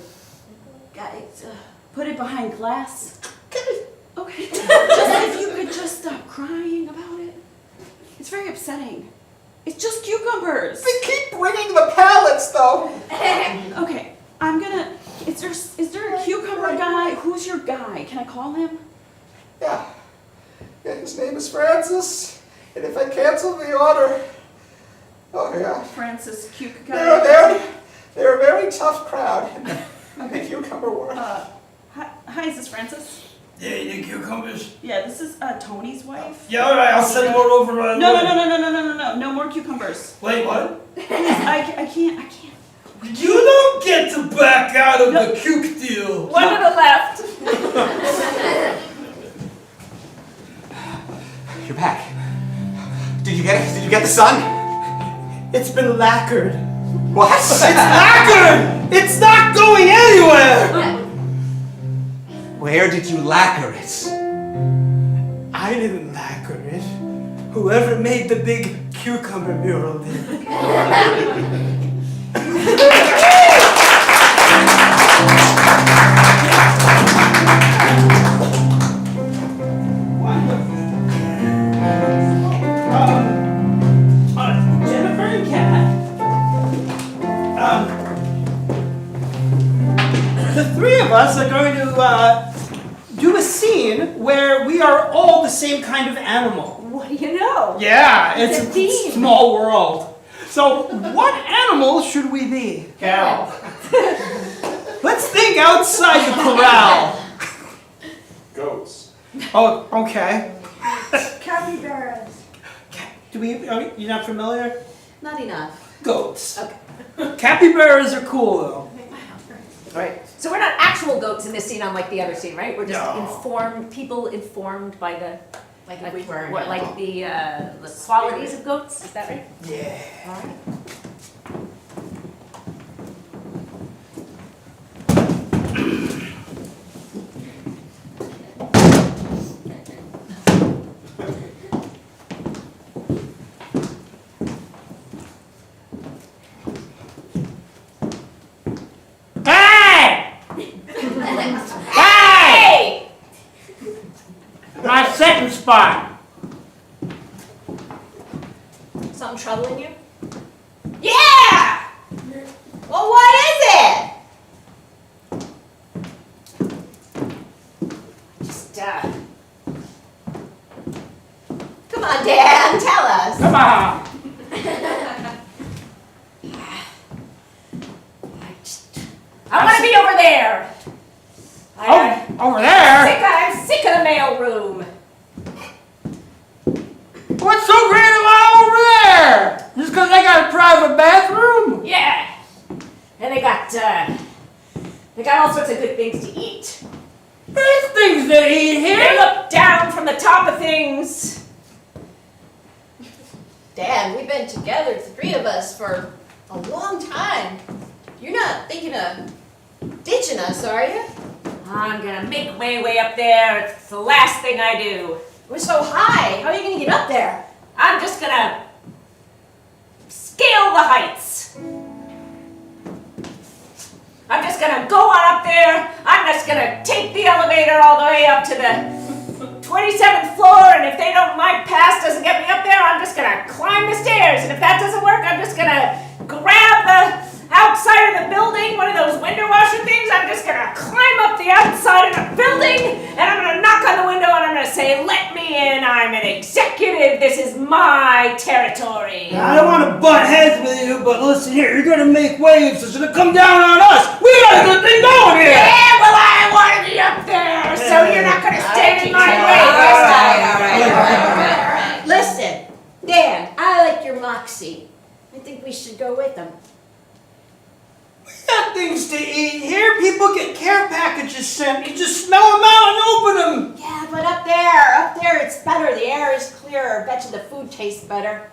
put it behind glass. Okay. If you could just stop crying about it. It's very upsetting. It's just cucumbers. They keep bringing the pallets, though. Okay, I'm gonna. Is there a cucumber guy? Who's your guy? Can I call him? Yeah. His name is Francis. And if I cancel the order, oh yeah, Francis Cucumber. they're a very tough crowd in the cucumber world. Hi, is this Francis? Yeah, you need cucumbers? Yeah, this is Tony's wife. Yeah, all right, I'll send more over. No, no more cucumbers. Wait, what? Please, I can't. You don't get to back out of the cuke deal. One to the left. You're back. Did you get it? Did you get the sun? It's been lacquered. What? It's lacquered! It's not going anywhere! Where did you lacquer it? I didn't lacquer it. Whoever made the big cucumber mural did. Jennifer and Kat. The 3 of us are going to do a scene where we are all the same kind of animal. What do you know? Yeah, It's it's a theme. small world. So, what animal should we be? Cow. Let's think outside the corral. Goats. Oh, okay. Capybaras. You're not familiar? Not enough. Goats. Okay. Capybaras are cool though. Right. So we're not actual goats in this scene unlike the other scene, right? We're just No. people informed by the Like if we were. what, like the qualities of goats. Is that right? Yeah. All right. spot. Something troubling you? Yeah! Well, what is it? Just, come on, Dan, tell us. Come on. I want to be over there. Over there? I'm sick of the mail room. What's so great about over there? Just because they got a private bathroom? Yeah. And they got all sorts of good things to eat. There's things to eat They here. look down from the top of things. Dan, we've been together, the three of us, for a long time. You're not thinking of ditching us, are you? I'm gonna make my way up there. It's the last thing I do. We're so high. How are you gonna get up there? I'm just gonna scale the heights. I'm just gonna go on up there. I'm just gonna take the elevator all the way up to the 27th floor, and if my pass doesn't get me up there, I'm just gonna climb the stairs. And if that doesn't work, I'm just gonna grab the outside of the building, one of those window washer things. I'm just gonna climb up the outside of the building, and I'm gonna knock on the window, and I'm gonna say, "Let me in. I'm an executive. This is my territory." I don't want to butt heads with you, but listen here, you're gonna make waves. It's gonna come down on us. We got a good thing going here. Yeah, well, I want to be up there, so you're not gonna stand in my way. All right. Listen, Dan, I like your moxie. I think we should go with them. We got things to eat here. People get care packages sent. You just smell them out and open them. Yeah, but up there it's better. The air is clearer. Bet you the food tastes better.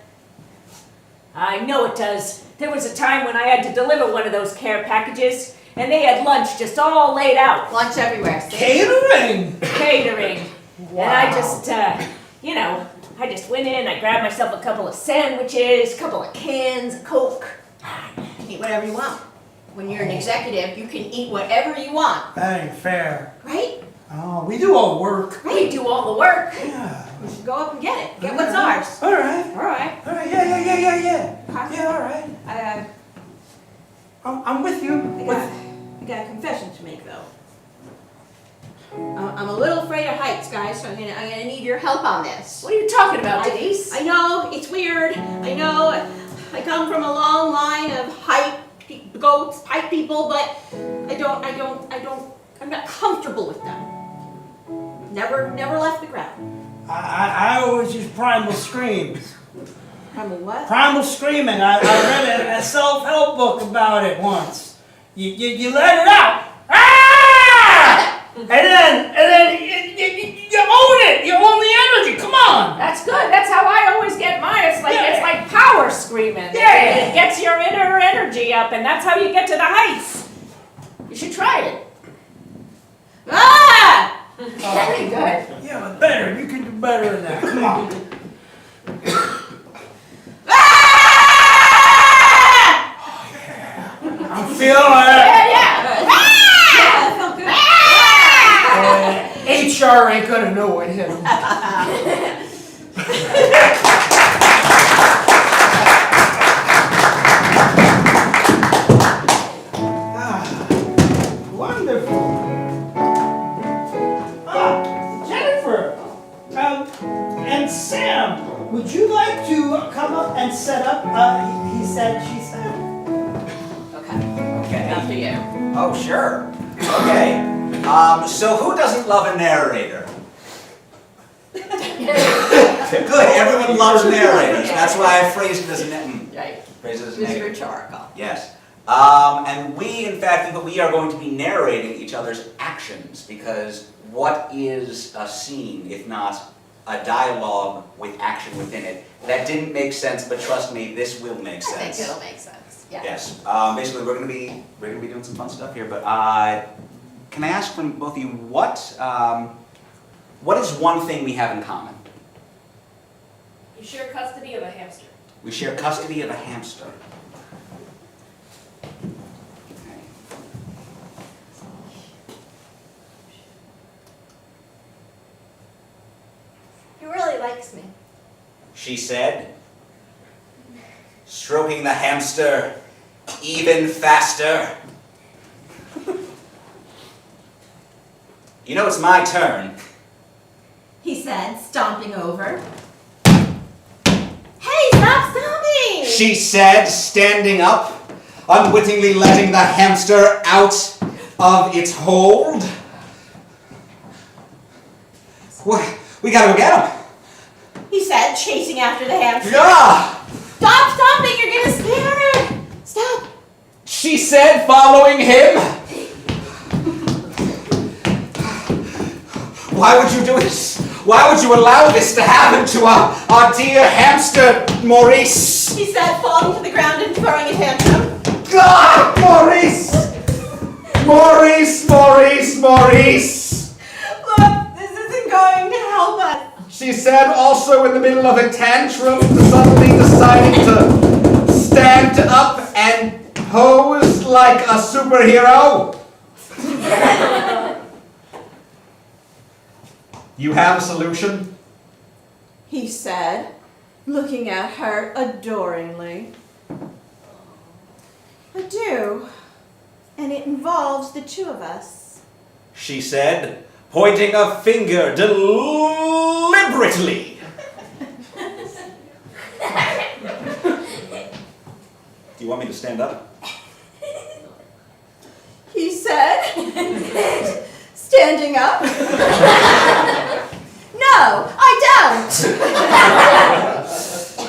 I know it does. There was a time when I had to deliver one of those care packages, and they had lunch just all laid out. Lunch everywhere. See? Catering. Catering. And I just, I just went in, I grabbed myself a couple of sandwiches, a couple of cans of Coke. You can eat whatever you want. When you're an executive, you can eat whatever you want, That ain't fair. right? Oh, we do all the work. We do all the work. Yeah. We should go up and get it. Get what's ours. All right. All right. All right. Yeah. Yeah, all right. I'm with you. I got a confession to make though. I'm a little afraid of heights, guys, so I'm gonna need your help on this. What are you talking about, Denise? I know, it's weird. I know I come from a long line of height people, but I'm not comfortable with them. Never left the ground. I always use primal screams. Primal what? Primal screaming. I read a self-help book about it once. You let it out. Ah! And then you own it. You own the energy. Come on. That's good. That's how I always get mine. It's like power screaming. Yeah. It gets your inner energy up, and that's how you get to the heights. You should try it. Ah! Very good. Yeah, but better. You can do better than that. Come on. I'm feeling it. Yeah. Yeah, that felt good. HR ain't gonna know what hit him. Wonderful. Jennifer. And Sam, would you like to come up and set up? He said, she said. Okay. After you. Oh, sure. Okay. So who doesn't love a narrator? Good, everyone loves narrators. That's why I phrased it as a Right. phrased it as a It was negative. rhetorical. Yes. And we, in fact, we are going to be narrating each other's actions, because what is a scene if not a dialogue with action within it? That didn't make sense, but trust me, this will make I sense. think it'll make sense. Yeah. Yes. Basically, we're gonna be doing some fun stuff here. But can I ask from both of you what is one thing we have in common? You share custody of a hamster. We share custody of a hamster. Okay. You likes me. she said, stroking the hamster even faster. You know, it's my turn, He said, stomping over. Hey, stop stomping! she said, standing up, unwittingly letting the hamster out of its hold. We gotta go get him. He said, chasing after the hamster. Yeah! Stop stomping, you're gonna scare it! Stop! She said, following him. Why would you do this? Why would you allow this to happen to our dear hamster, Maurice? He said, falling to the ground and throwing a tantrum. Ah, Maurice! Maurice, Maurice, Maurice! Look, this isn't going to help us. She said, also in the middle of a tantrum, suddenly deciding to stand up and pose like a superhero. You have a solution? He said, looking at her adoringly. I do. And it involves the two of us. She said, pointing a finger deliberately. Do you want me to stand up? He said, standing up. No, I don't.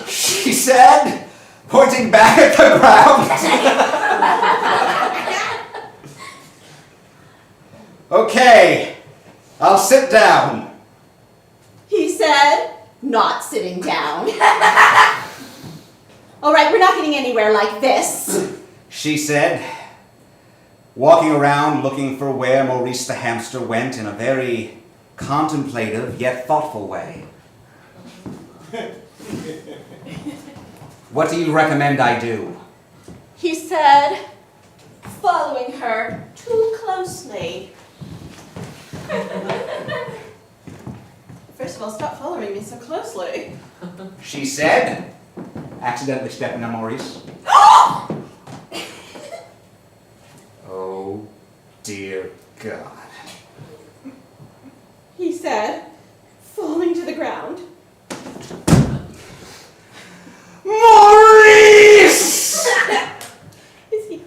She said, pointing back at the ground. Okay, I'll sit down. He said, not sitting down. All right, we're not getting anywhere like this. She said, walking around looking for where Maurice the hamster went in a very contemplative yet thoughtful way. What do you recommend I do? He said, following her too closely. First of all, stop following me so closely. She said, accidentally stepping on Maurice. Oh, dear God. He said, falling to the ground. Maurice! Is he?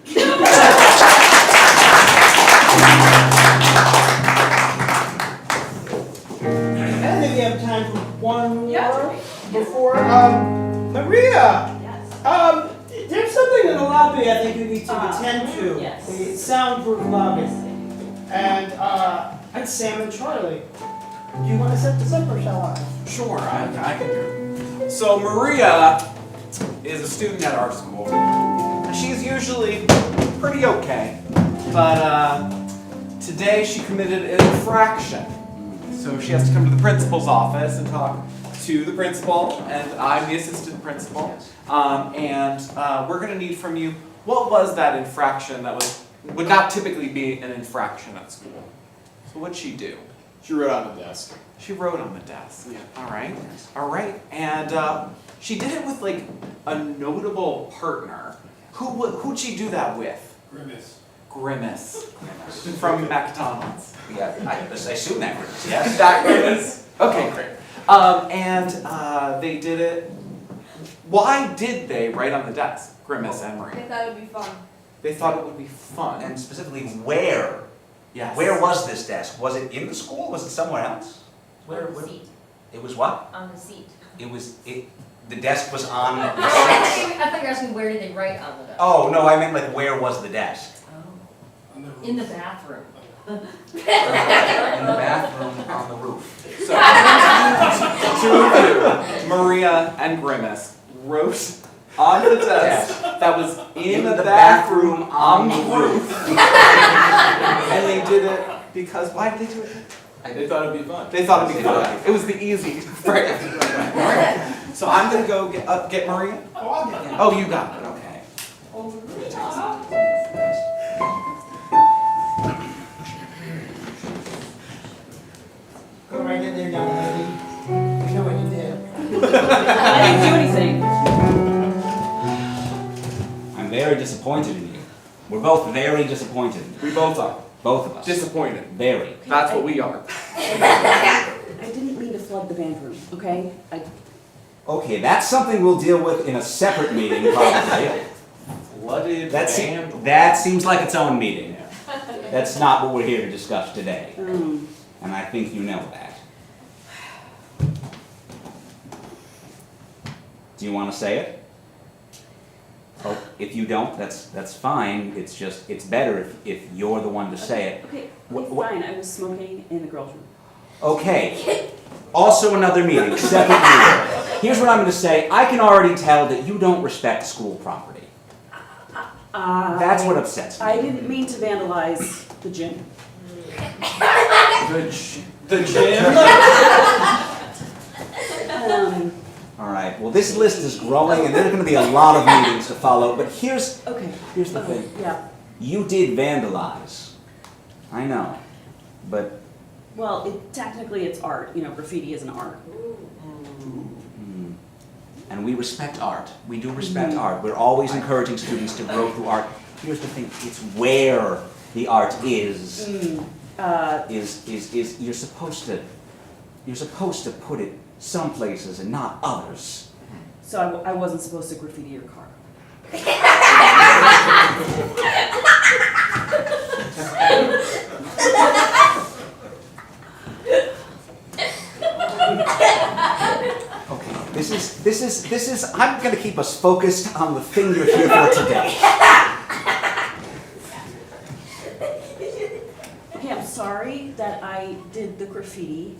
I think we have time for one more Yeah. before, Maria! Yes. There's something in the lobby I think you need to attend to. yes. The soundproof lobby. And, it's Sam and Charlie. Do you want to set this up or shall I? Sure, I can do it. So Maria is a student at our school. And she's usually pretty okay. But today she committed an infraction. So she has to come to the principal's office and talk to the principal, and I'm the assistant principal. And we're gonna need from you, what was that infraction that would not typically be an infraction at school? So what'd she do? She wrote on the desk. She wrote on the desk. Yeah. All right. And she did it with like a notable partner. Who'd she do that with? Grimace. Grimace. From McDonald's. Yeah, I assume that was, yes. That Grimace. Okay, great. And they did it. Why did they write on the desk, Grimace and Marie? I thought it would be fun. They thought it would be fun. And specifically, where? Yes. Where was this desk? Was it in the school? Was it somewhere else? On the seat. It was what? On the seat. The desk was on the I seat. thought you were asking where did they write on the desk? Oh, no, I meant like where was the desk? Oh. In the bathroom. In the bathroom on the roof. So, two of you, Maria and Grimace, wrote on the desk that was in the bathroom on the roof. And they did it because, why did they do it? They thought it'd be fun. They thought it'd be fun. It was the easy. Right. So I'm gonna go get Maria. Oh, I'll get it. Oh, you got it. Okay. Go right in there, young lady. You know what you did. I didn't do anything. I'm very disappointed in you. We're both very disappointed. We both are. Both of us. Disappointed. Very. That's what we are. I didn't mean to flood the band room, okay? Okay, that's something we'll deal with in a separate meeting, probably. Flooded That seems like its own meeting. That's not what we're here to discuss today. And I think you know that. Do you want to say it? Oh, if you don't, that's fine. It's just, it's better if you're the one to say it. Okay, What- fine. I was smoking in the girls' room. Okay. Also another meeting, separate meeting. Here's what I'm going to say. I can already tell that you don't respect school property. That's what upsets me. I didn't mean to vandalize the gym. The gym? All right. Well, this list is growing, and there's going to be a lot of meetings to follow. But here's the thing. Yeah. You did vandalize. I know, but Well, technically it's art. You know, graffiti is an art. and we respect art. We do respect art. We're always encouraging students to grow through art. Here's the thing: it's where the art is. You're supposed to put it some places and not others. So I wasn't supposed to graffiti your car. Okay, this is, I'm gonna keep us focused on the thing you're here for today. Okay, I'm sorry that I did the graffiti.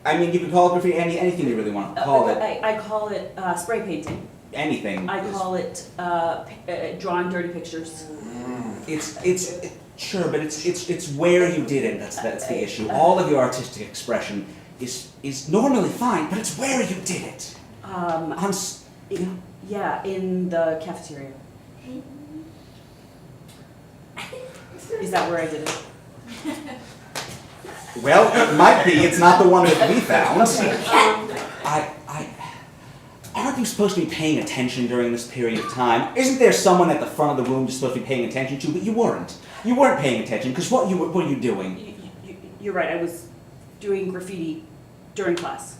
I mean, you can call it graffiti, anything you really want to call it. I call it spray painting. Anything. I call it drawing dirty pictures. Sure, but it's where you did it that's the issue. All of your artistic expression is normally fine, but it's where you did it. Yeah, in the cafeteria. Is that where I did it? Well, it might be. It's not the one that we found. Aren't you supposed to be paying attention during this period of time? Isn't there someone at the front of the room you're supposed to be paying attention to? But you weren't. You weren't paying attention because what were you doing? You're right. I was doing graffiti during class.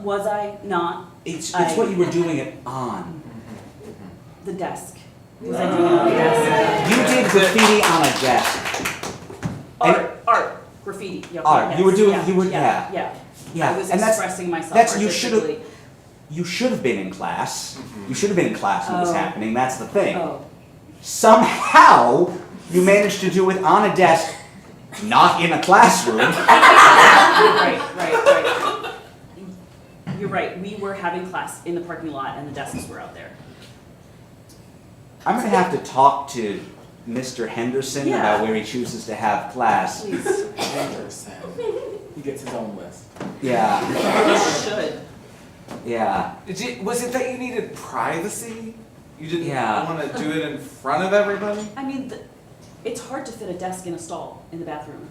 Was I not? It's what you were doing it on. The desk. Was I doing it on the desk? You did graffiti on a desk. Art. Graffiti. Yeah, Art. yes, You were doing. Yeah. Yeah. I was and expressing myself you you should have been in class. You should have been in class when it was happening. That's the thing. Oh. Somehow you managed to do it on a desk, not in a classroom. Right. You're right. We were having class in the parking lot, and the desks were out there. I'm gonna have to talk to Mr. Henderson about where he chooses to have class. Please. Henderson. He gets his own list. Yeah. You should. Yeah. Was it that you needed privacy? You didn't Yeah. want to do it in front of everybody? I mean, it's hard to fit a desk in a stall in the bathroom.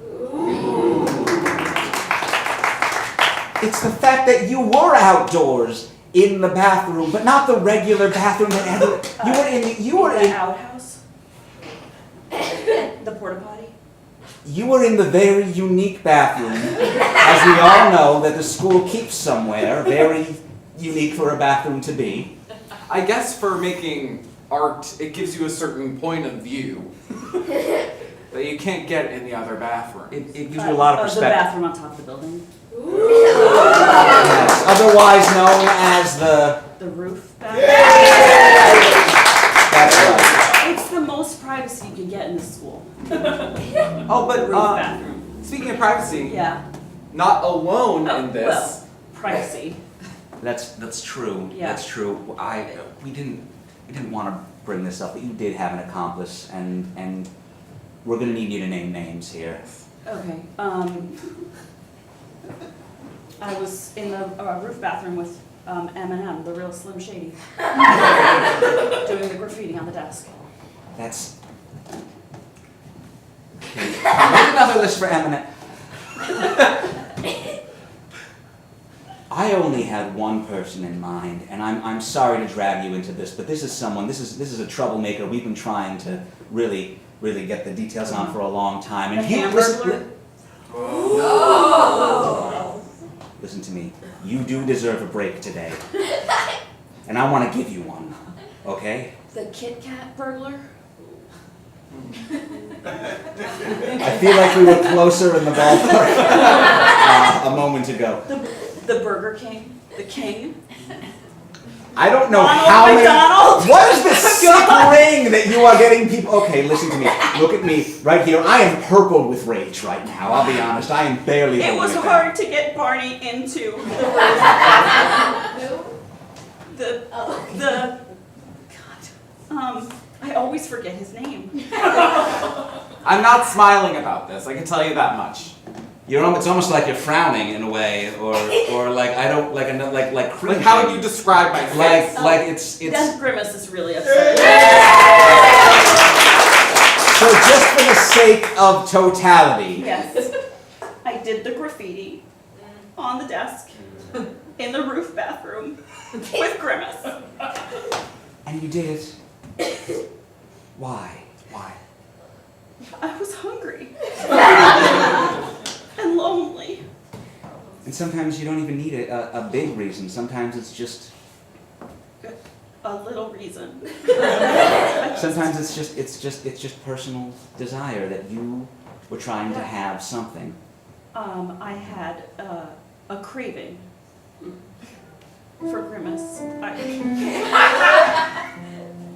It's the fact that you were outdoors in the bathroom, but not the regular bathroom that you were in The outhouse? The porta potty? You were in the very unique bathroom, as we all know that the school keeps somewhere, very unique for a bathroom to be. I guess for making art, it gives you a certain point of view that you can't get in the other bathroom. It gives you a lot of The perspective. bathroom on top of the building. Yes, otherwise known as The roof bathroom. That's right. It's the most privacy you can get in this school. Oh, but The roof bathroom. speaking of privacy, Yeah. not alone in this. Well, privacy. That's true. Yeah. That's true. We didn't want to bring this up, but you did have an accomplice, and we're gonna need you to name names here. Okay. I was in the roof bathroom with M&M, the real Slim Shady, doing the graffiti on the desk. That's. Okay. Make another list for Eminem. I only had one person in mind, and I'm sorry to drag you into this, but this is a troublemaker we've been trying to really get the details on for a long time. And listen to me. You do deserve a break today. And I want to give you one, okay? The Kit Kat burglar? I feel like we were closer in the ballpark a moment ago. The Burger King? The King? I don't know Ronald how many. McDonald? What is this sick ring that you are getting people? Okay, listen to me. Look at me right here. I am purple with rage right now. I'll be honest. I am barely. It was holding hard to get Barney into the God. I always forget his name. I'm not smiling about this, I can tell you that much. It's almost like you're frowning in a way, or like I don't like cringing. Like, how would you describe my face? Like it's. That Grimace is really upset. So just for the sake of totality. Yes. I did the graffiti on the desk in the roof bathroom with Grimace. And you did it. Why? Why? I was hungry. And lonely. And sometimes you don't even need a big reason. Sometimes it's just. A little reason. Sometimes it's just personal desire that you were trying to have something. I had a craving for Grimace.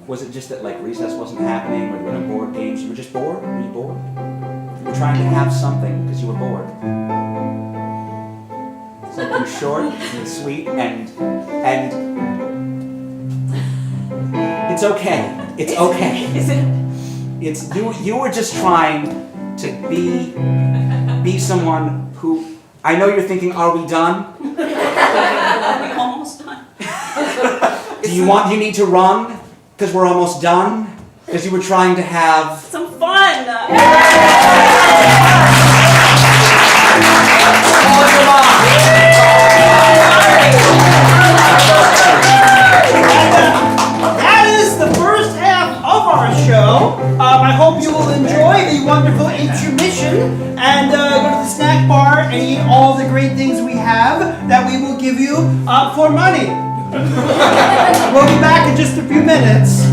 Was it just that like recess wasn't happening, or there were no board games? You were just bored? Were you bored? You were trying to have something because you were bored. Something short and sweet and it's okay. It's okay. Is it? It's you were just trying to be someone who I know you're thinking, are we done? Are we almost done? Do you need to run? Because we're almost done? Because you were trying to have Some fun! That is the first half of our show. I hope you will enjoy the wonderful intermission and go to the snack bar and eat all the great things we have that we will give you for money. We'll be back in just a few minutes.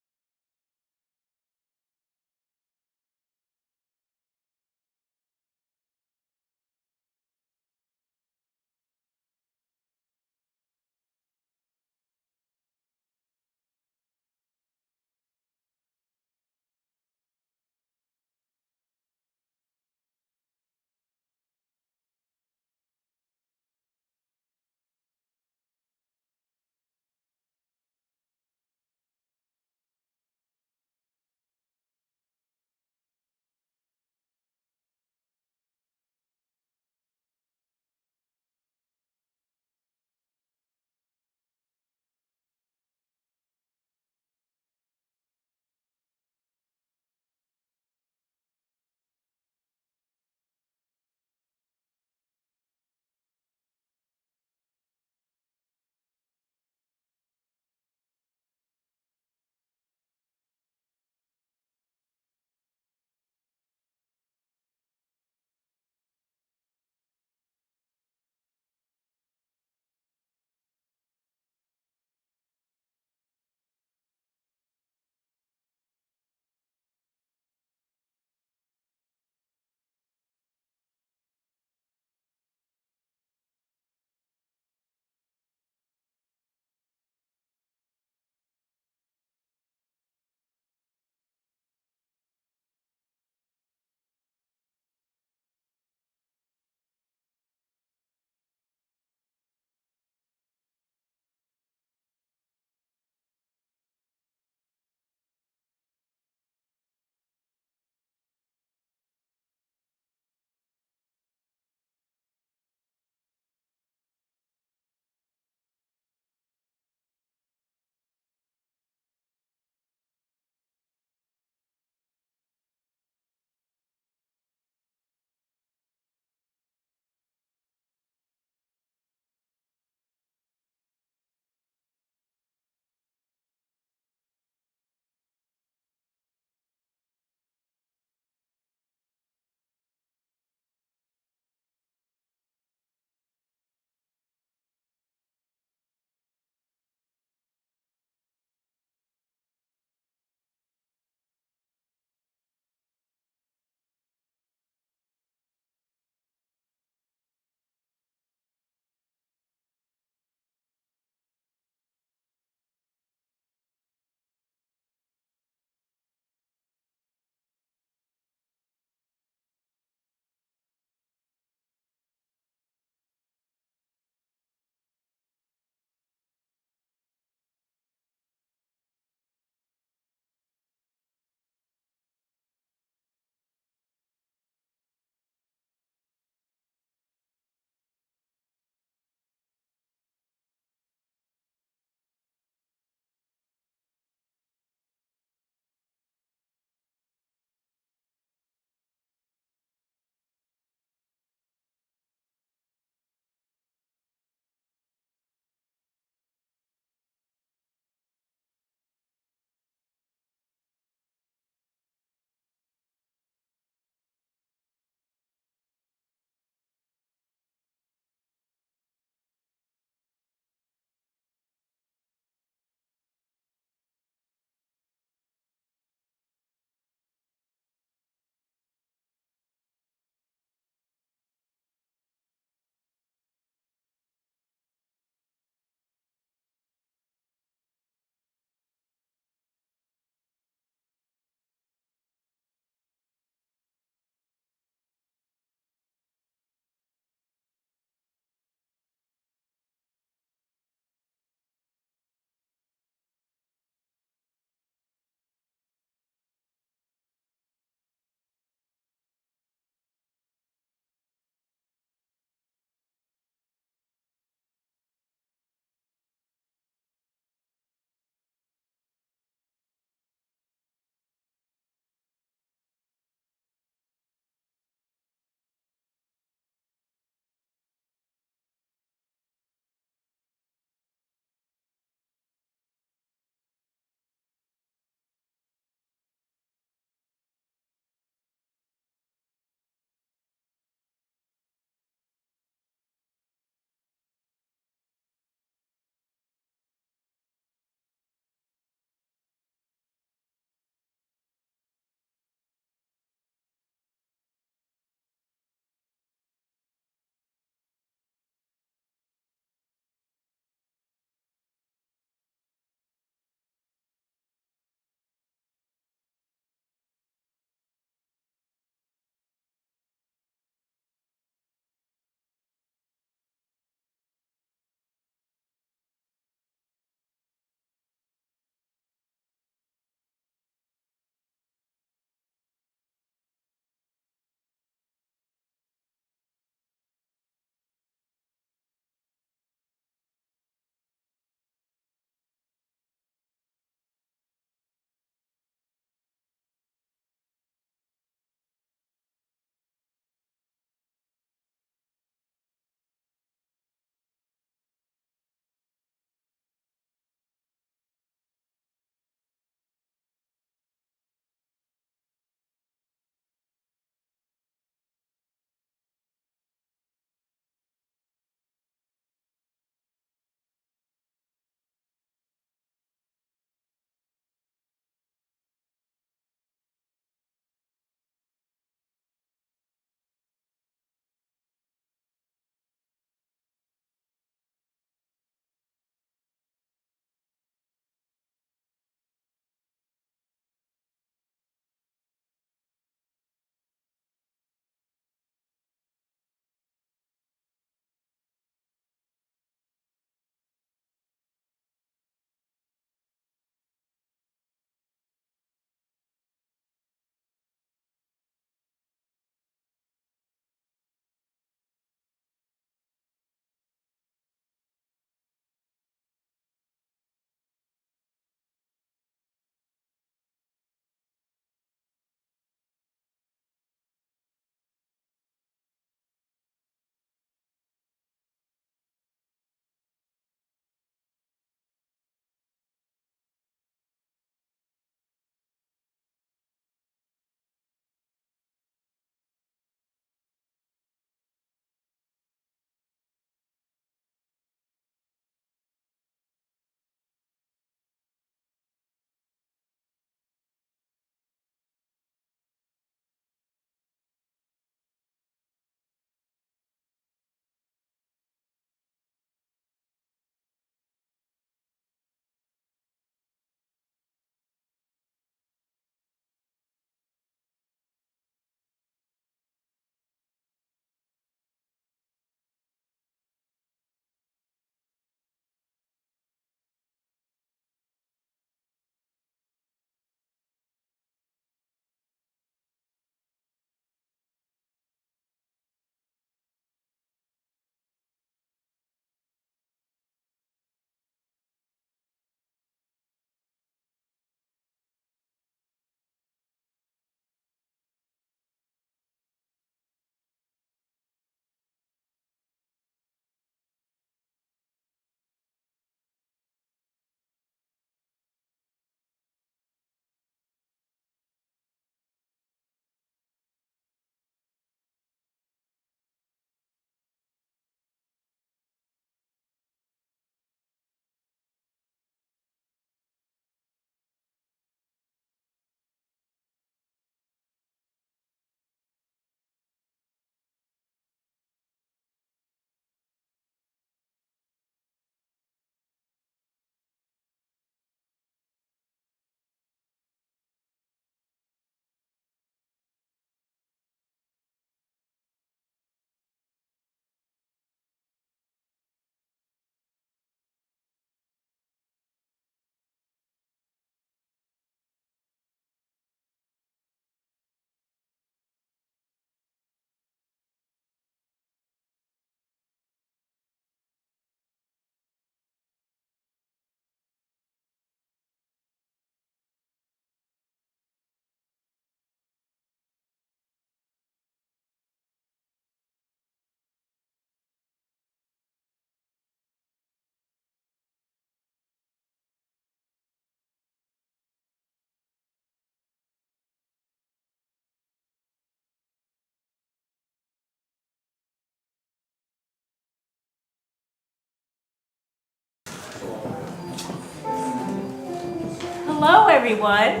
Hello, everyone.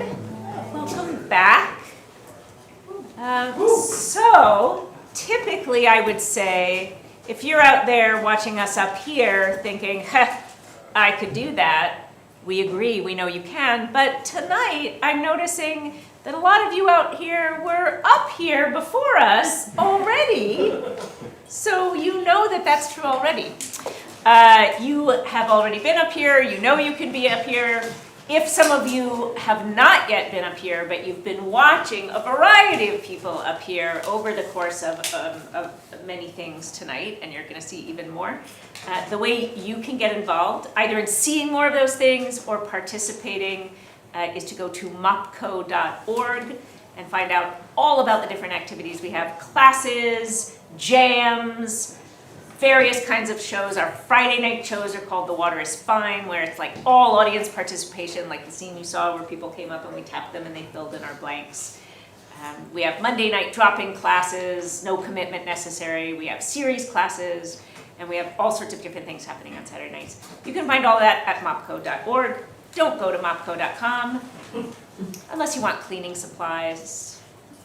Welcome back. So, typically I would say, if you're out there watching us up here thinking, I could do that, we agree, we know you can. But tonight, I'm noticing that a lot of you out here were up here before us already. So you know that that's true already. You have already been up here, you know you can be up here. If some of you have not yet been up here, but you've been watching a variety of people up here over the course of many things tonight, and you're going to see even more, the way you can get involved, either in seeing more of those things or participating, is to go to mopco.org and find out all about the different activities. We have classes, jams, various kinds of shows. Our Friday night shows are called The Water is Fine, where it's like all audience participation, like the scene you saw where people came up and we tapped them and they filled in our blanks. We have Monday night drop-in classes, no commitment necessary. We have series classes, and we have all sorts of different things happening on Saturday nights. You can find all that at mopco.org. Don't go to mopco.com unless you want cleaning supplies.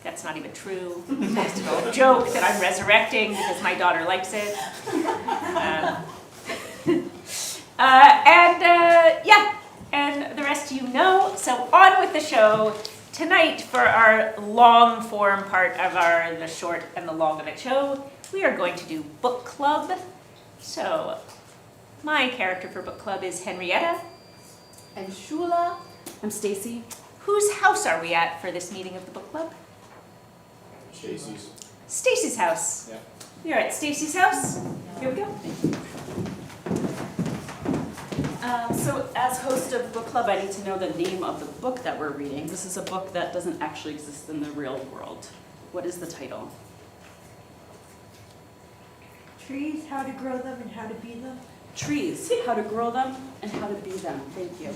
That's not even true. That's an old joke that I'm resurrecting because my daughter likes it. And the rest you know. So on with the show. Tonight, for our long form part of the short and the long of it show, we are going to do book club. So my character for book club is Henrietta. I'm Shula. I'm Stacy. Whose house are we at for this meeting of the book club? Stacy's. Stacy's house. Yeah. We are at Stacy's house. Here we go. So as host of book club, I need to know the name of the book that we're reading. This is a book that doesn't actually exist in the real world. What is the title? Trees, how to grow them and how to be them. Trees, how to grow them and how to be them. Thank you.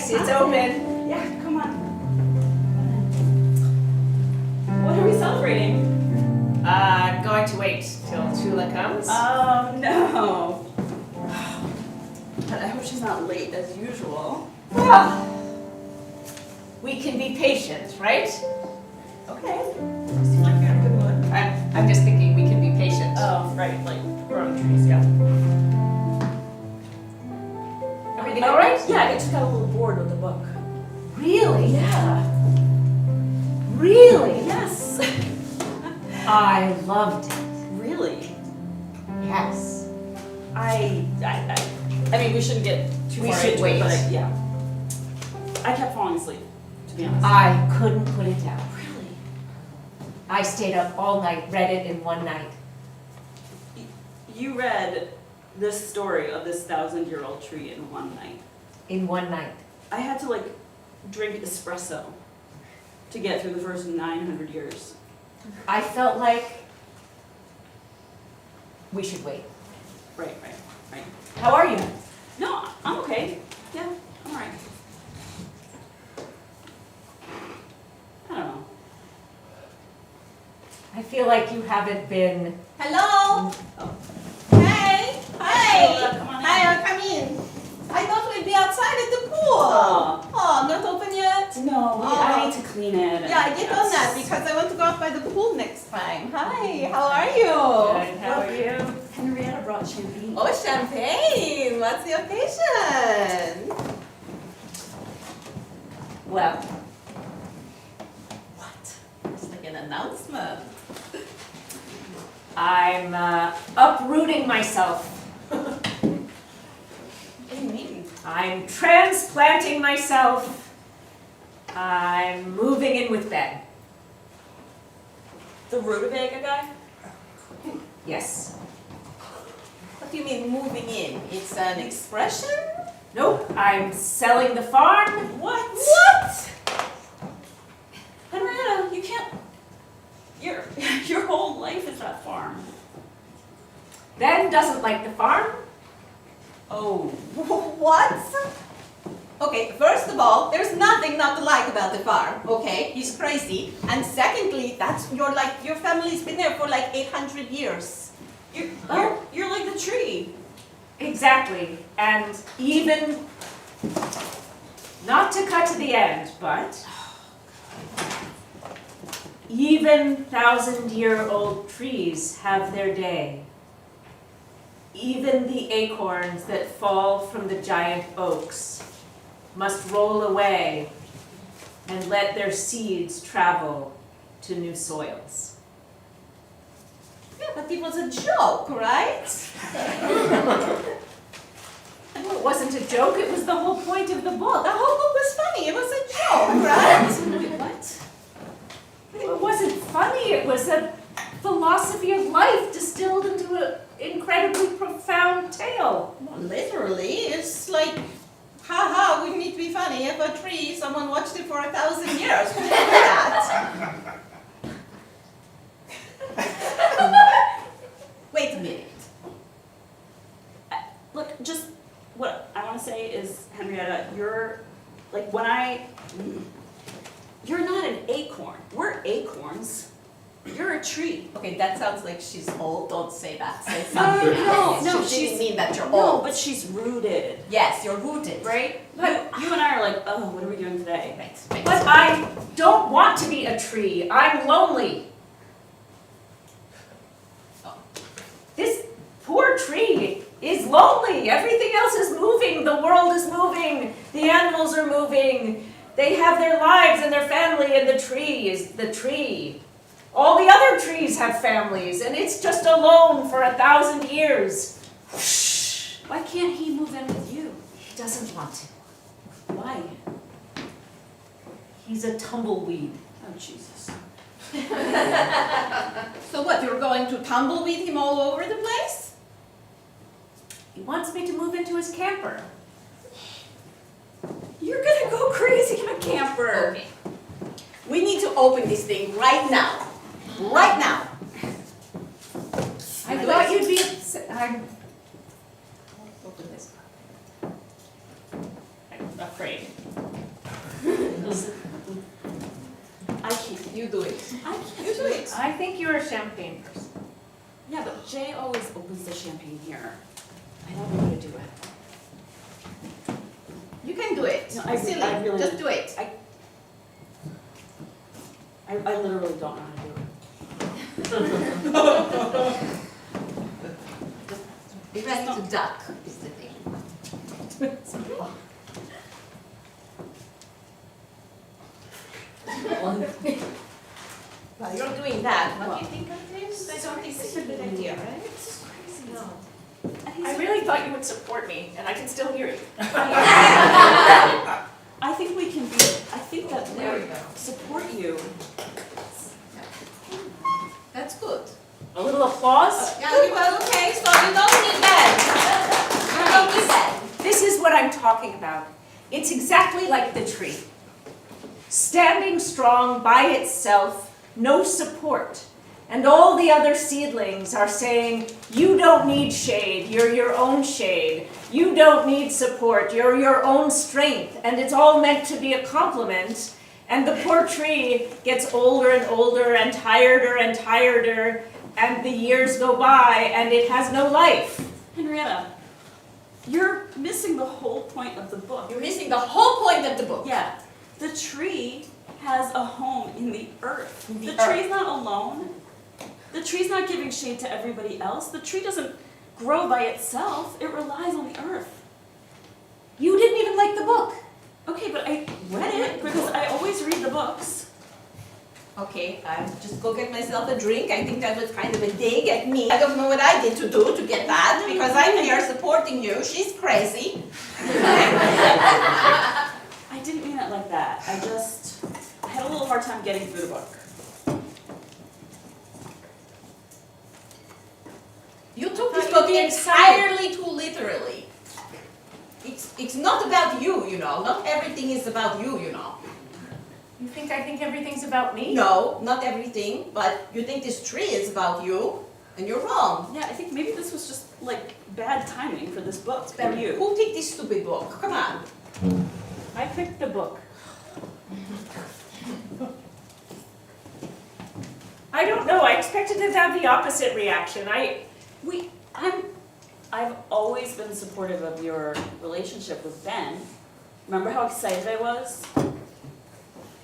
It's open. Yeah, come on. What are we celebrating? Going to wait till Tula comes. Oh, no. But I hope she's not late as usual. Well, we can be patient, right? Okay. You seem like you're in a good mood. I'm just thinking we can be patient. Oh, right, like growing trees, yeah. Everything all right? Yeah, I just got a little bored with the book. Really? Yeah. Really? Yes. I loved it. Really? Yes. I mean, we shouldn't get too We far should into wait. it, but yeah. I kept falling asleep, to be honest. I couldn't put it down. Really? I stayed up all night, read it in one night. You read this story of this 1,000-year-old tree in one night. In one night. I had to like drink espresso to get through the first 900 years. I felt like we should wait. Right. How are you? No, I'm okay. Yeah, I'm alright. I don't know. I feel like you haven't been. Hello? Oh. Hey! Hi! Come on in. Hi, I'll come in. I thought we'd be be outside at the pool. Oh, not open yet? No, I need to clean it. Yeah, get on that because I want to go out by the pool next time. Hi, how are you? Good, how are you? Henrietta brought champagne. Oh, champagne. What's the occasion? Well, What? It's like an announcement. I'm uprooting myself. What do you mean? I'm transplanting myself. I'm moving in with Ben. The rutabaga guy? Yes. What do you mean moving in? It's an expression? Nope, I'm selling the farm. What? What? Henrietta, you can't. Your whole life is that farm. Ben doesn't like the farm. Oh. What? Okay, first of all, there's nothing not to like about the farm, okay? He's crazy. And secondly, your family's been there for like 800 years. You're like the tree. Exactly. And even, not to cut to the end, but even 1,000-year-old trees have their day. Even the acorns that fall from the giant oaks must roll away and let their seeds travel to new soils. Yeah, but it was a joke, right? Well, it wasn't a joke, it was the whole point of the book. The whole book was funny. It was a joke, right? Wait, what? It wasn't funny, it was a philosophy of life distilled into an incredibly profound tale. Well, literally, it's like, haha, wouldn't it be funny if a tree, someone watched it for 1,000 years? Who did that? Wait a minute. Look, just what I want to say is, Henrietta, you're not an acorn. We're acorns. You're a tree. Okay, that sounds like she's old. Don't say that. Say No, something no, else. no, She didn't she's- mean that you're No, old. but she's rooted, Yes, you're rooted. right? You and I are like, oh, what are we doing today? Right. But I don't want to be a tree, I'm lonely. This poor tree is lonely. Everything else is moving. The world is moving. The animals are moving. They have their lives and their family, and the tree is the tree. All the other trees have families, and it's just alone for 1,000 years. Why can't he move in with you? He doesn't want to. Why? He's a tumbleweed. Oh, Jesus. So what, you're going to tumbleweed him all over the place? He wants me to move into his camper. You're gonna go crazy in a camper. Okay. We need to open this thing right now. Right now. I thought you'd be upset. I'm open this. I'm afraid. I can't. You do it. I can't. You do it. I think you're a champagne person. Yeah, but Jay always opens the champagne here. I don't know how to do it. You can do it. No, I Silly. really- Just do it. I literally don't know how to do it. Be ready to duck is the thing. While you're doing that, what do you think of this? I don't think it's a good idea, right? This is crazy. No. I really thought you would support me, and I can still hear you. I think we can be, I think that There we we go. support you. That's good. A little applause. Yeah, well, okay, so you don't need that. You don't need that. This is what I'm talking about. It's exactly like the tree. Standing strong by itself, no support. And all the other seedlings are saying, you don't need shade, you're your own shade. You don't need support, you're your own strength. And it's all meant to be a compliment. And the poor tree gets older and older and tireder, and the years go by and it has no life. Henrietta, You're missing the whole point of the book. You're missing the whole point of the book. Yeah, the tree has a home in the earth. In the The tree's earth. not alone. The tree's not giving shade to everybody else. The tree doesn't grow by itself. It relies on the earth. You didn't even like the book. Okay, but I read it because I always read the books. Okay, I'll just go get myself a drink. I think that was kind of a dig at me. I don't know what I did to do to get that because I'm here supporting you. She's crazy. I didn't mean it like that. I had a little hard time getting through the book. You took this You'd book be entirely too literally. It's not about you, you know. Not everything is about you, you know. You think I think everything's about me? No, not everything, but you think this tree is about you, and you're wrong. Yeah, I think maybe this was just like bad timing for this book for you. Who picked this stupid book? Come on. I picked the book. I don't know. I expected it to have the opposite reaction. I've always been supportive of your relationship with Ben. Remember how excited I was?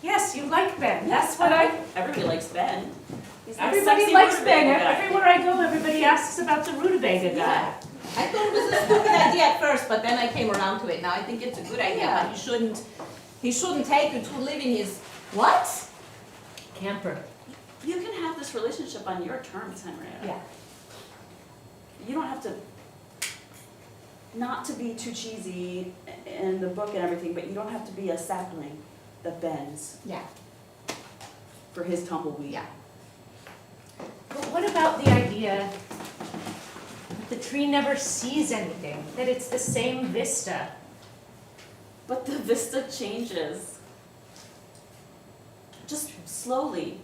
Yes, you like Ben. Yes, That's what everybody likes Ben. He's that Everybody sexy likes rutabaga Ben. guy. Everywhere I go, everybody asks about the rutabaga guy. I thought it was a stupid idea at first, but then I came around to it. Now I think it's a good idea, Yeah. but he shouldn't take you to live in his what? Camper. You can have this relationship on your terms, Henrietta. Yeah. You don't have to, not to be too cheesy in the book and everything, but you don't have to be a sapling that bends Yeah. for his tumbleweed. Yeah. But what about the idea that the tree never sees anything, that it's the same vista? But the vista changes. Just slowly.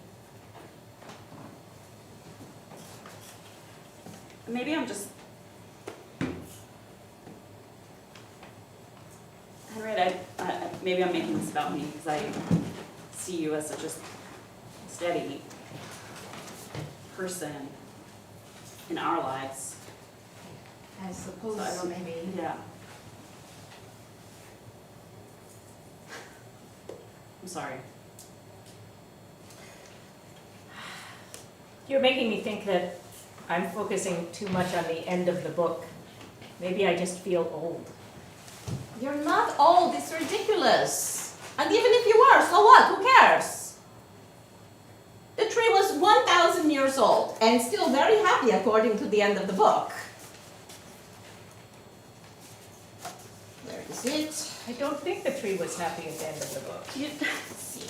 Maybe I'm just... Henrietta, maybe I'm making this about me because I see you as such a steady person in our lives. I suppose So I don't- maybe. Yeah. I'm sorry. You're making me think that I'm focusing too much on the end of the book. Maybe I just feel old. You're not old, it's ridiculous. And even if you are, so what? Who cares? The tree was 1,000 years old and still very happy according to the end of the book. There is it. I don't think the tree was happy at the end of the book. Let's see.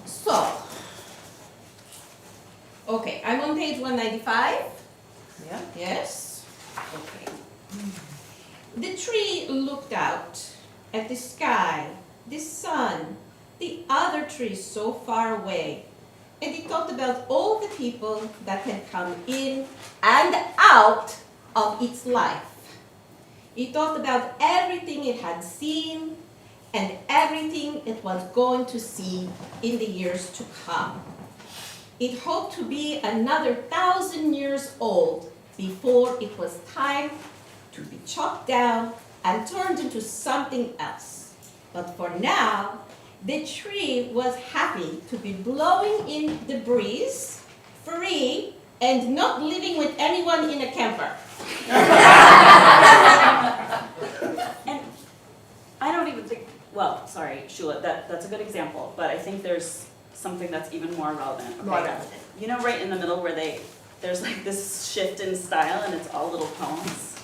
So, okay, I'm on page 195. Yeah? Yes. Okay. The tree looked out at the sky, the sun, the other trees so far away, and it thought about all the people that had come in and out of its life. It thought about everything it had seen and everything it was going to see in the years to come. It hoped to be another 1,000 years old before it was time to be chopped down and turned into something else. But for now, the tree was happy to be blowing in the breeze, free, and not living with anyone in a camper. And I don't even think, well, sorry, Shula, that's a good example, but I think there's something that's even more relevant. Okay? More relevant. You know, right in the middle where there's like this shift in style and it's all little poems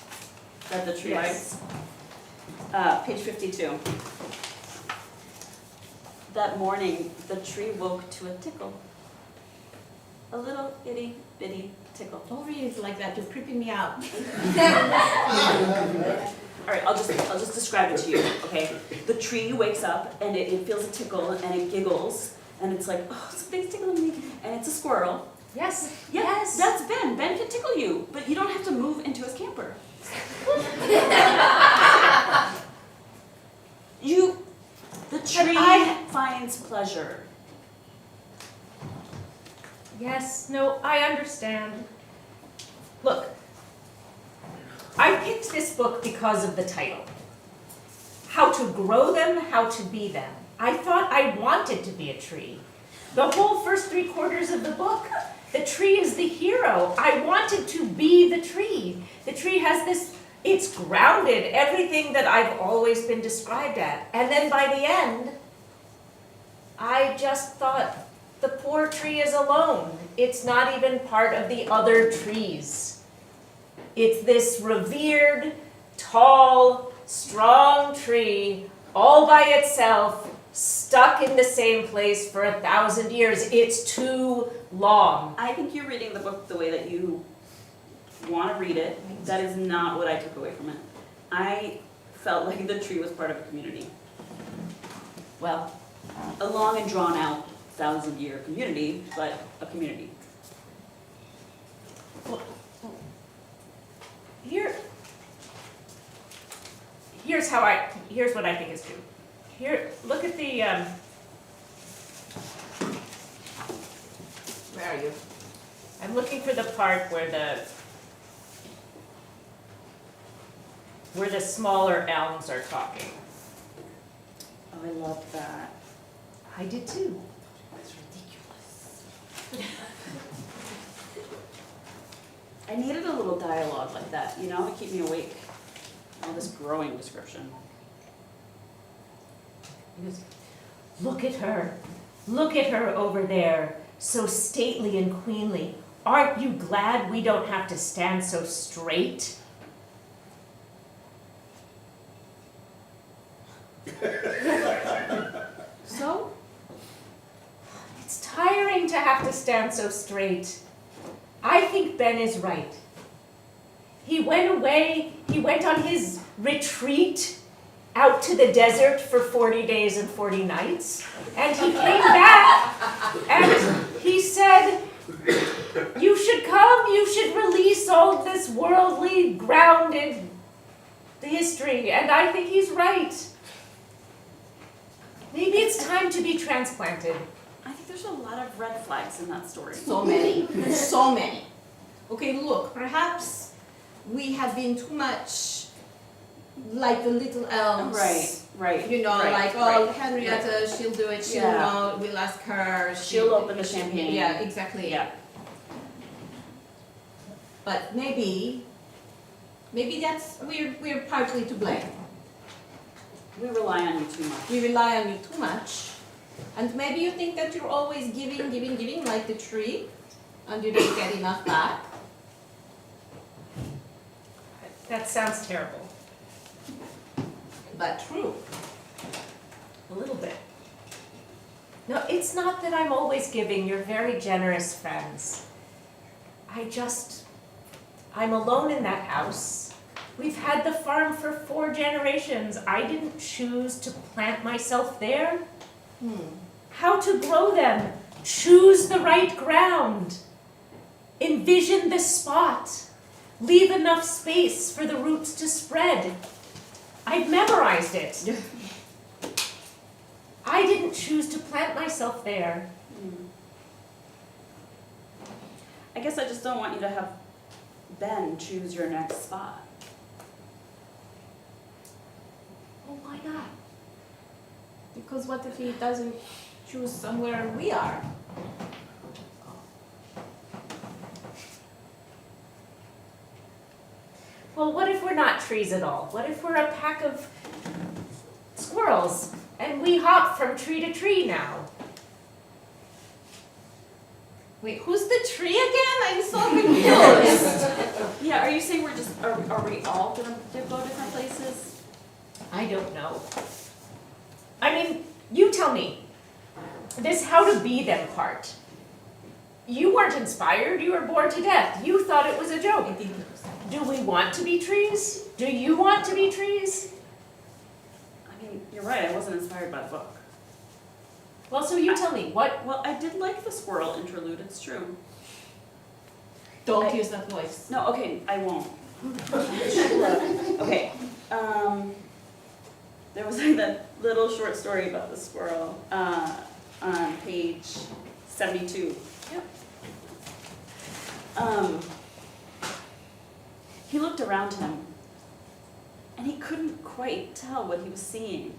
that the tree Yes. writes? Page 52. That morning, the tree woke to a tickle. A little itty bitty tickle. Don't read it like that, you're creeping me out. All right, I'll just describe it to you, okay? The tree wakes up and it feels a tickle and it giggles and it's like, oh, something's tickling me, and it's a squirrel. Yes. Yeah, Yes. that's Ben. Ben can tickle you, but you don't have to move into his camper. The tree finds pleasure. Yes. No, I understand. Look, picked this book because of the title. How to grow them, how to be them. I thought I wanted to be a tree. The whole first 3/4 of the book, the tree is the hero. I wanted to be the tree. The tree has this, it's grounded, everything that I've always been described at. And then by the end, I just thought, the poor tree is alone. It's not even part of the other trees. It's this revered, tall, strong tree all by itself, stuck in the same place for 1,000 years. It's too long. I think you're reading the book the way that you want to read it. That is not what I took away from it. I felt like the tree was part of a community. Well, A long and drawn out 1,000-year community, but a community. Here's what I think is true. Here, look at the, where are you? I'm looking for the part where the smaller elms are talking. Oh, I love that. I did too. That's ridiculous. I needed a little dialogue like that, you know, to keep me awake. All this growing description. He goes, look at her over there, so stately and queenly. Aren't you glad we don't have to stand so straight? So? It's tiring to have to stand so straight. I think Ben is right. He went away, he went on his retreat out to the desert for 40 days and 40 nights, and he came back and he said, you should come, you should release all this worldly, grounded history, and I think he's right. Maybe it's time to be transplanted. I think there's a lot of red flags in that story. So many, so many. Okay, look, perhaps we have been too much like the little elms. Right. You know, right, like, right, oh, Henrietta, she'll do it, she'll Yeah. know, we'll ask her. She'll open the champagne. Yeah, exactly. Yeah. But maybe that's, we're partly to blame. We rely on you too much. We rely on you too much. And maybe you think that you're always giving like the tree, and you don't get enough back. That sounds terrible. But true. A little bit. No, it's not that I'm always giving. You're very generous friends. I'm alone in that house. We've had the farm for 4 generations. I didn't choose to plant myself there. How to grow them. Choose the right ground. Envision the spot. Leave enough space for the roots to spread. I've memorized it. I didn't choose to plant myself there. I guess I just don't want you to have Ben choose your next spot. Well, why not? Because what if he doesn't choose somewhere we are? Well, what if we're not trees at all? What if we're a pack of squirrels and we hop from tree to tree now? Wait, who's the tree again? I'm so confused. Yeah, are you saying we're just, are we all gonna go different places? I don't know. I mean, you tell me. This how to be them part. You weren't inspired, you were bored to death. You thought it was a joke. Do we want to be trees? Do you want to be trees? I mean, you're right, I wasn't inspired by the book. Well, so you tell me, what? Well, I did like the squirrel interlude, it's true. Don't use that voice. No, okay, I won't. Okay, there was like that little short story about the squirrel on page 72. Yep. He looked around him and he couldn't quite tell what he was seeing.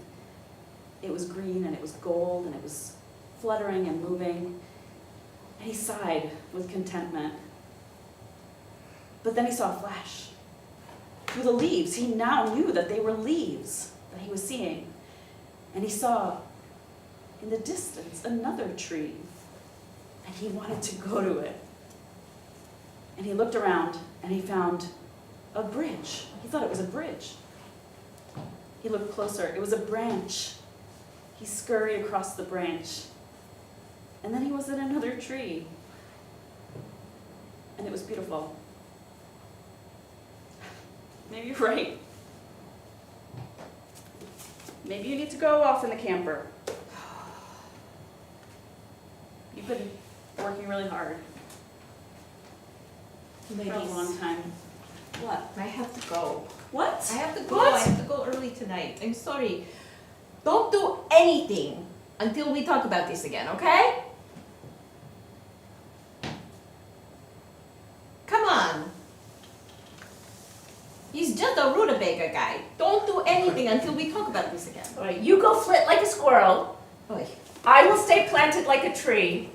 It was green and it was gold and it was fluttering and moving, and he sighed with contentment. But then he saw a flash. Through the leaves, he now knew that they were leaves that he was seeing. And he saw in the distance another tree, and he wanted to go to it. And he looked around and he found a bridge. He thought it was a bridge. He looked closer. It was a branch. He scurried across the branch. And then he was in another tree. And it was beautiful. Maybe you're right. Maybe you need to go off in the camper. You've been working really hard for a long time. What? I have to go. What? I have to go. What? I have to go early tonight. I'm sorry. Don't do anything until we talk about this again, okay? Come on. He's just a rutabaga guy. Don't do anything until we talk about this again. All right, you go flit like a squirrel. Oy. I will stay planted like a tree.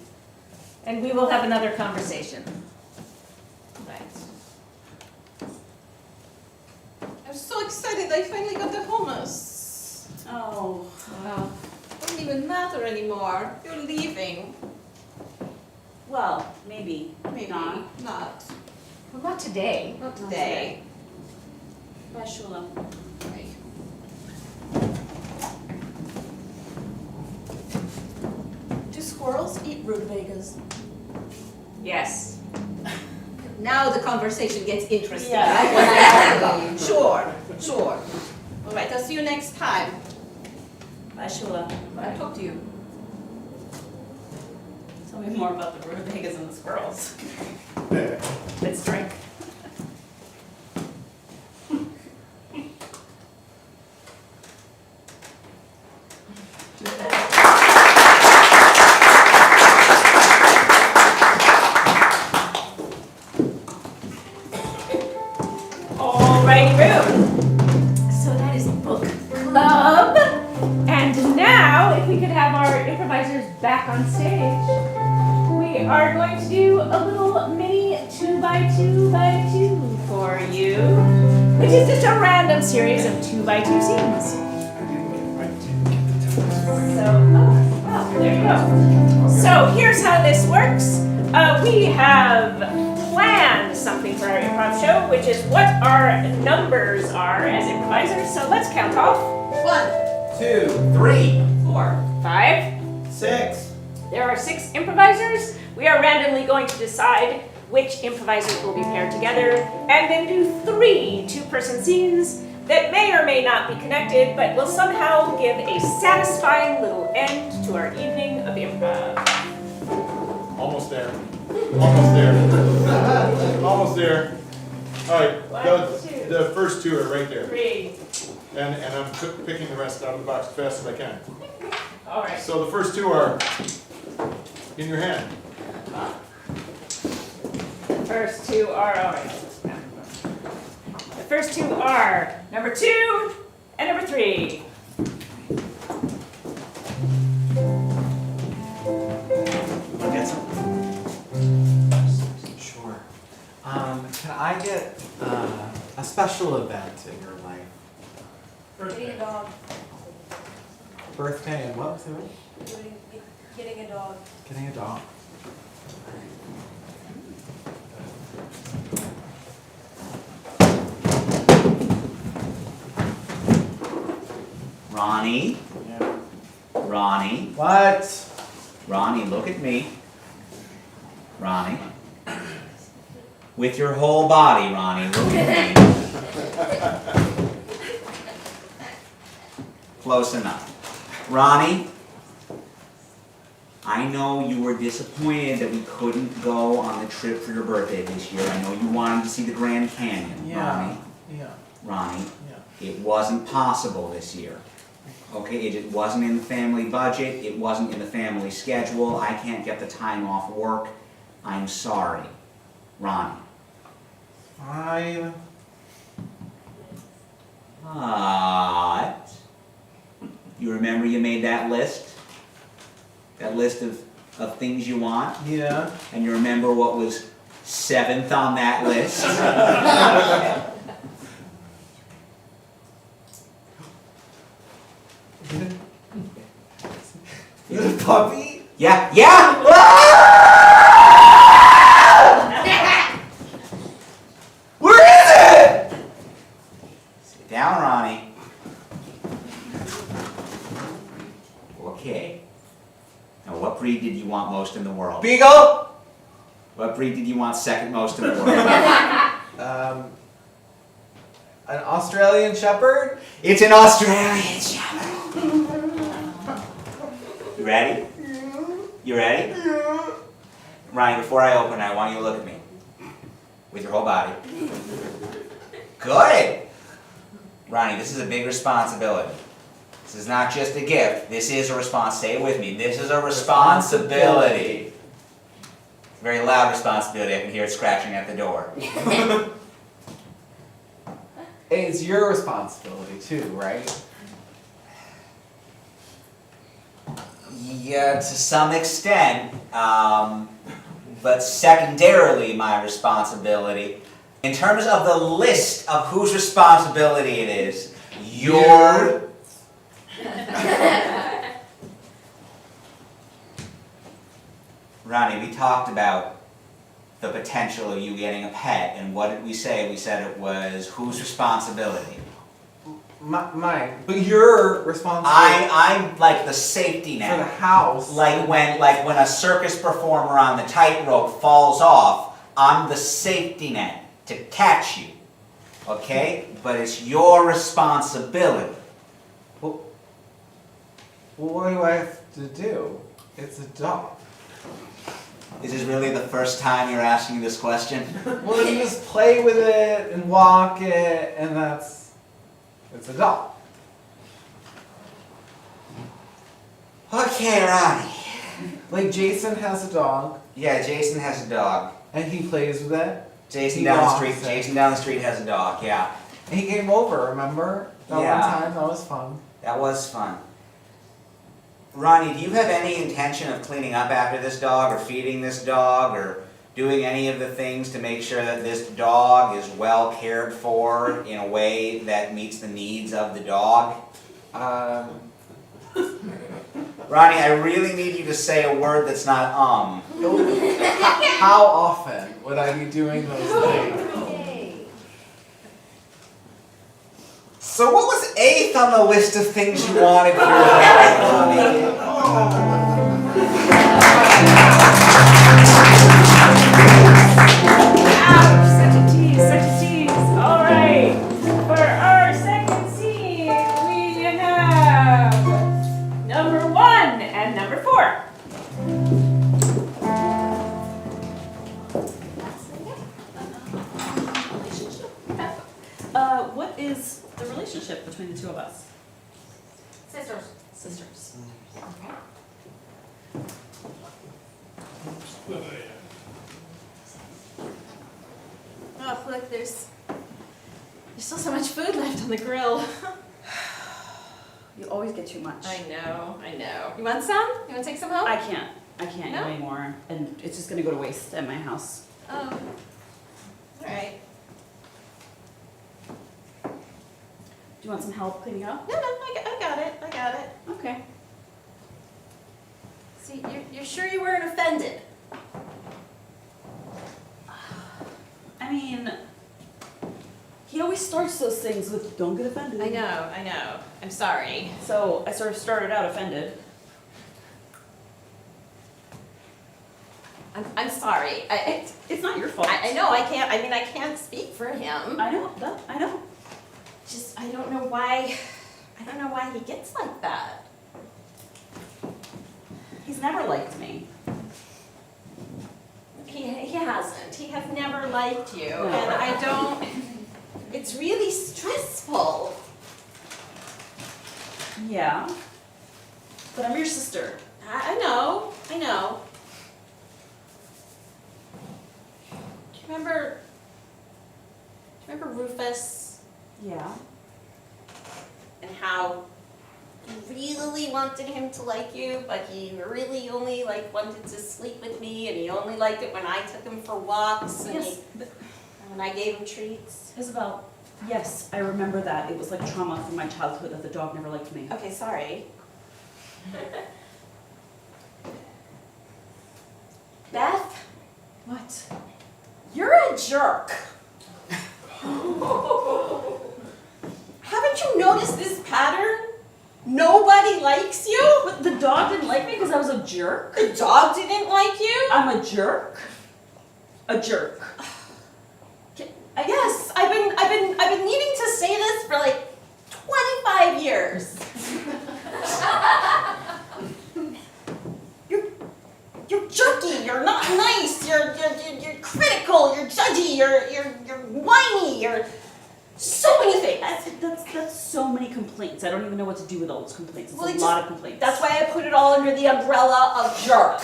And we will have another conversation. Right. I'm so excited I finally got the hummus. Oh. Wow. Doesn't even matter anymore. You're leaving. Well, maybe. Maybe Not. not. Well, not today. Not today. Bye, Shula. Okay. Do squirrels eat rutabagas? Yes. Now the conversation gets interesting. Yeah. Right? When I have to go. Sure. All right, I'll see you next time. Bye, Shula. I'll talk to you. Tell me more about the rutabagas and the squirrels. Let's drink. Alrighty, Roo. So that is book club. And now, if we could have our improvisers back on stage, we are going to do a little mini 2x2x2 for you, which is just a random series of 2x2 scenes. So, there you go. So here's how this works. We have planned something for our improv show, which is what our numbers are as improvisers. So let's count off. 1, 2, 3, 4, 5. 6. There are 6 improvisers. We are randomly going to decide which improvisers will be paired together, and then do 3 two-person scenes that may or may not be connected, but will somehow give a satisfying little end to our evening of improv. Almost there. Almost there. Almost there. All right. One, two. The first 2 are right there. 3. And I'm picking the rest out of the box as fast as I can. All right. So the first 2 are in your hand. The first 2 are, all right. The first 2 are number 2 and number 3. I'll get some. Sure. Can I get a special event in your life? Getting a dog. Birthday and what was it? Getting a dog. Getting a dog. Ronnie? Yeah. Ronnie? What? Ronnie, look at me. Ronnie. With your whole body, Ronnie, look at me. Close enough. Ronnie, I know you were disappointed that we couldn't go on the trip for your birthday this year. I know you wanted to see the Grand Canyon, Ronnie. Yeah. Ronnie, Yeah. it wasn't possible this year. Okay, it wasn't in the family budget, it wasn't in the family schedule, I can't get the time off work. I'm sorry. Ronnie. Fine. But you remember you made that list? That list of things you want? Yeah. And you remember what was 7th on that list? The puppy? Yeah, yeah! Where is it? Sit down, Ronnie. Okay. Now, what breed did you want most in the world? Beagle? What breed did you want second most in the world? An Australian Shepherd? It's an Australian Shepherd. You ready? You ready? Ryan, before I open, I want you to look at me. With your whole body. Good! Ronnie, this is a big responsibility. This is not just a gift. This is a response. Say it with me. This is a responsibility. It's a very loud responsibility. I can hear it scratching at the door. It's your responsibility too, right? Yeah, to some extent, but secondarily my responsibility. In terms of the list of whose responsibility it is, your... Ronnie, we talked about the potential of you getting a pet, and what did we say? We said it was whose responsibility? Mine. But you're responsible I'm like the safety for the net. house. Like when a circus performer on the tightrope falls off, I'm the safety net to catch you. Okay? But it's your responsibility. Well, what do I have to do? It's a dog. Is this really the first time you're asking this question? Well, you just play with it and walk it, and it's a dog. Okay, Ronnie. Like Jason has a dog, Yeah, Jason has a dog. and he plays with it. Jason He down the walks street. it. Jason down the street has a dog. Yeah, And he came over, remember? That Yeah. one time, that was fun. that was fun. Ronnie, do you have any intention of cleaning up after this dog, or feeding this dog, or doing any of the things to make sure that this dog is well cared for in a way that meets the needs of the dog? Ronnie, I really need you to say a word that's not How often would I be doing those things? So what was 8th on the list of things you wanted for your birthday, Ronnie? Ouch, such a tease, such a tease. All right, for our second scene, we have number 1 and number 4. What is the relationship between the two of us? Sisters. Sisters. Oh, look, there's still so much food left on the grill. You always get too much. I know. You want some? You want to take some home? I can't eat No? anymore, and it's just gonna go to waste at my house. Oh. All right. Do you want some help cleaning up? No, I got it. Okay. See, you're sure you weren't offended? I mean, he always starts those things with "Don't get offended." I know. I'm sorry. So I sort of started out offended. I'm sorry. It's not your fault. I know. I can't speak for him. I know. I know. Just I don't know why he gets like that. He's never liked me. He hasn't. He has never liked you, No. and I don't. It's really stressful. Yeah. But I'm your sister. I know. Do you remember Rufus? Yeah. how you really wanted him to like you, but he really only like wanted to sleep with me, and he only liked it when I took him for walks, and Yes, and when I gave him treats. Isabel, yes, I remember that. It was like trauma from my childhood that the dog never liked me. Okay, sorry. Beth, What? you're a jerk. Haven't you noticed this pattern? Nobody likes you? But the dog didn't like me because I was a jerk? The dog didn't like you? I'm a jerk? A jerk. Yes, I've been needing to say this for like 25 years. You're jerky, you're not nice, you're critical, you're judgy, you're whiny, you're so many things. That's so many complaints. I don't even know what to do with all those complaints. It's Well, a lot of complaints. That's why I put it all under the umbrella of jerk.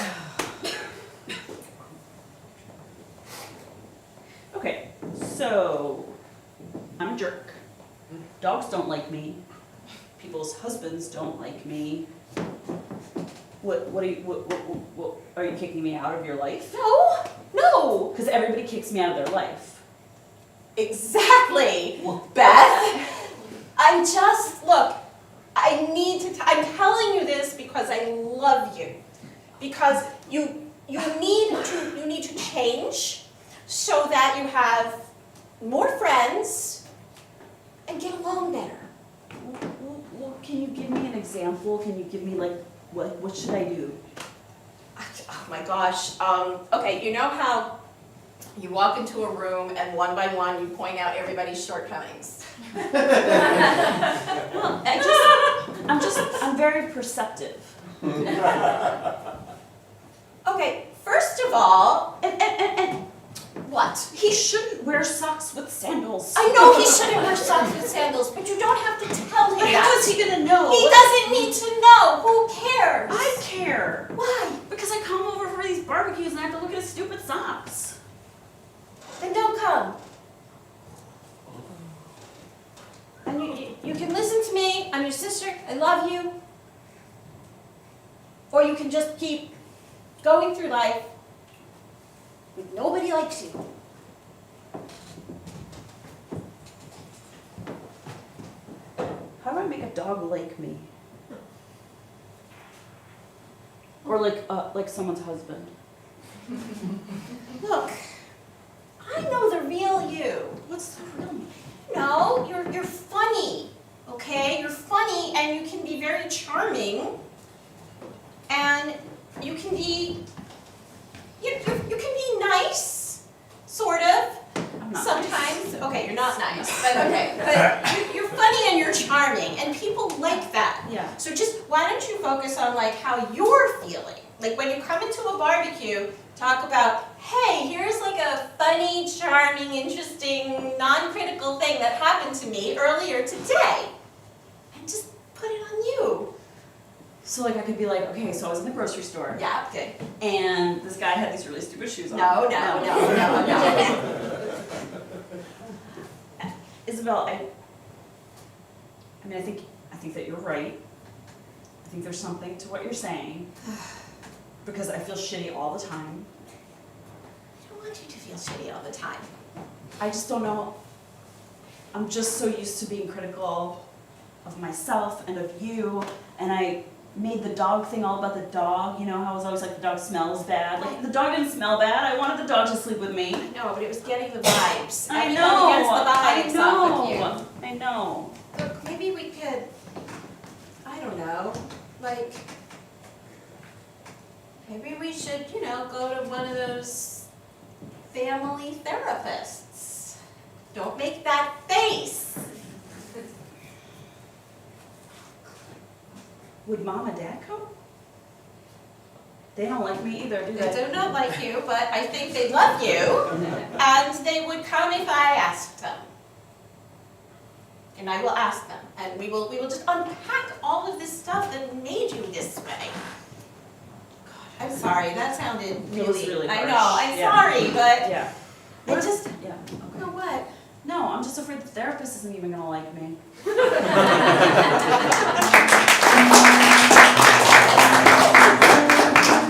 Okay, so I'm a jerk. Dogs don't like me. People's husbands don't like me. What are you kicking me out of your life? No. Because everybody kicks me out of their life. Exactly, Beth. Look, I'm telling you this because I love you. Because you need to change so that you have more friends and get along better. Well, can you give me an example? Can you give me like, what should I do? Oh my gosh. Okay, you know how you walk into a room and one by one you point out everybody's shortcomings? Well, I'm very perceptive. Okay, first of all, And what? he shouldn't wear socks with sandals. I know he shouldn't wear socks with sandals, but you don't have to tell him But that. how is he gonna know? He doesn't need to know. Who cares? I care. Why? Because I come over for these barbecues and I have to look at his stupid socks. Then don't come. And you can listen to me. I'm your sister. I love you. Or you can just keep going through life with nobody likes you. How do I make a dog like me? Or like someone's husband? Look, I know the real you. What's the real me? No, you're funny, okay? You're funny and you can be very charming, and you can be nice, sort of. I'm not Sometimes. nice. Okay, you're not nice, but okay. But you're funny and you're charming, and people like that. Yeah. So just why don't you focus on like how you're feeling? Like when you come into a barbecue, talk about, hey, here's like a funny, charming, interesting, non-critical thing that happened to me earlier today. And just put it on you. So like I could be like, okay, so I was in the grocery store. Yeah, okay. And this guy had these really stupid shoes on. No. Isabel, I mean, I think that you're right. I think there's something to what you're saying. Because I feel shitty all the time. I don't want you to feel shitty all the time. I just don't know. I'm just so used to being critical of myself and of you. And I made the dog thing all about the dog. You know how I was always like, the dog smells bad. Like, the dog didn't smell bad. I wanted the dog to sleep with me. No, but it was getting the vibes. I Everybody know. gets the vibes off of you. I know. Look, maybe we could, I don't know, like, maybe we should, go to one of those family therapists. Don't make that face. Would mom and dad come? They don't like me either, do They they? do not like you, but I think they love you, and they would come if I asked them. And I will ask them, and we will just unpack all of this stuff that made you this way. God, I'm sorry, that sounded It was really I harsh. know, I'm Yeah. sorry, but Yeah. I just, Yeah. you know what? No, I'm just afraid the therapist isn't even gonna like me.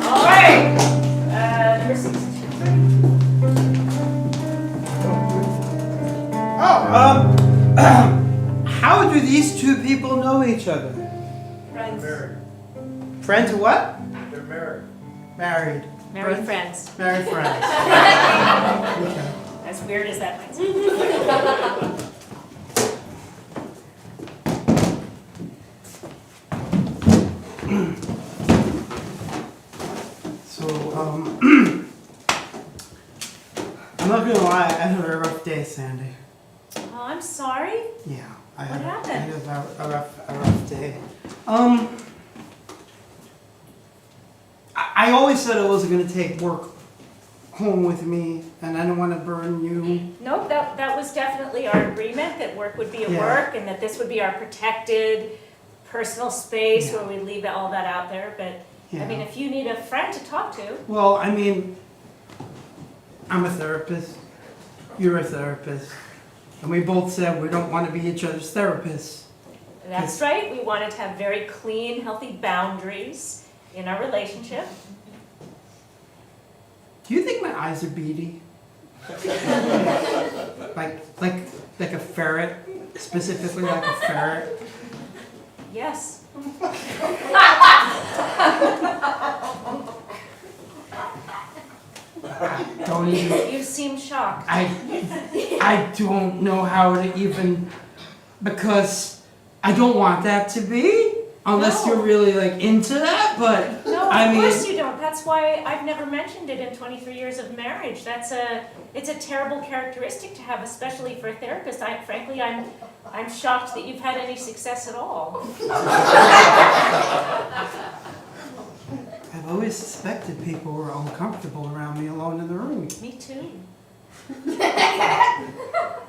All right. Number 63. How do these two people know each other? Friends. Married. Friends or what? They're married. Married. Married friends. Married friends. Okay. As weird as that might sound. So, I'm not gonna lie, I had a rough day, Sandy. Oh, I'm sorry. Yeah, I What had happened? a rough day. I always said I wasn't gonna take work home with me, and I don't want to burn you. Nope, that was definitely our agreement, that work would be at Yeah. work, and that this would be our protected personal space Yeah. where we leave all that out there. But Yeah. I mean, if you need a friend to talk to, Well, I mean, I'm a therapist. You're a therapist, and we both said we don't want to be each other's therapists. that's right. We wanted to have very clean, healthy boundaries in our relationship. Do you think my eyes are beady? like a ferret, specifically like a ferret. Yes. Don't even. You seem shocked. I don't know how to even, because I don't want that to be, unless No. you're really like into that. But No, I of mean, course you don't. That's why I've never mentioned it in 23 years of marriage. It's a terrible characteristic to have, especially for a therapist. Frankly, I'm shocked that you've had any success at all. I've always suspected people were uncomfortable around me alone in the room. Me too.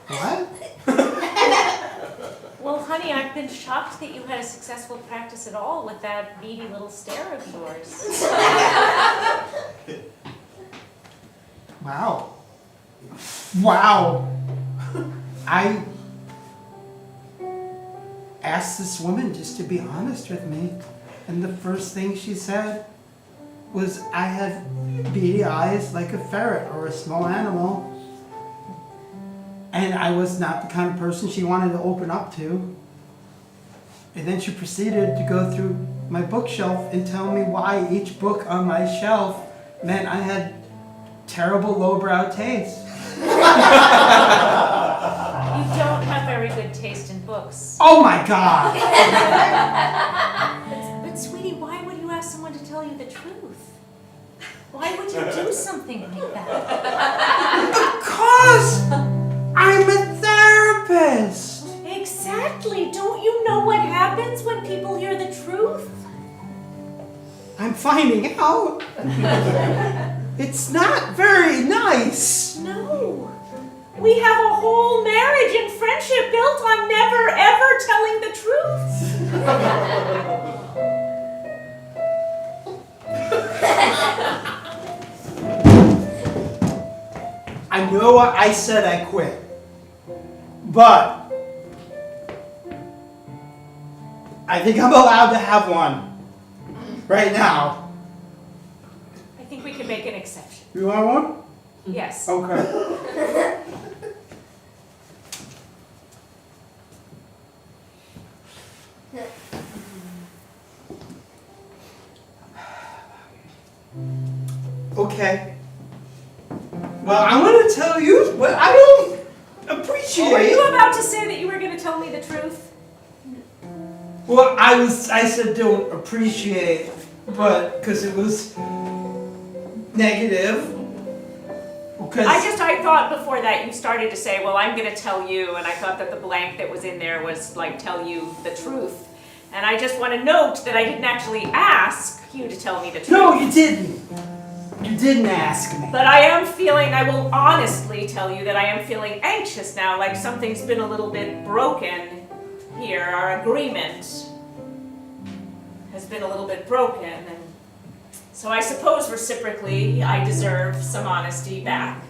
What? Well, honey, I've been shocked that you had a successful practice at all with that beady little stare of yours. Wow. Wow. I asked this woman just to be honest with me, and the first thing she said was I had beady eyes like a ferret or a small animal, and I was not the kind of person she wanted to open up to. And then she proceeded to go through my bookshelf and tell me why each book on my shelf meant I had terrible lowbrow taste. You don't have very good taste in books. Oh my God! But sweetie, why would you ask someone to tell you the truth? Why would you do something like that? Because I'm a therapist. Exactly. Don't you know what happens when people hear the truth? I'm finding out. It's not very nice. No. We have a whole marriage and friendship built on never ever telling the truth. I know I said I quit, but I think I'm allowed to have one right now. I think we can make an exception. You want one? Yes. Okay. Okay. Well, I'm going to tell you, but I don't appreciate. Were you about to say that you were going to tell me the truth? Well, I said don't appreciate, but because it was negative. Because I thought before that you started to say, well, I'm going to tell you, and I thought that the blank that was in there was like, tell you the truth. And I just want to note that I didn't actually ask you to tell me the truth. No, you didn't. You didn't ask me. But I will honestly tell you that I am feeling anxious now, like something's been a little bit broken here. Our agreement has been a little bit broken, and so I suppose reciprocally I deserve some honesty back.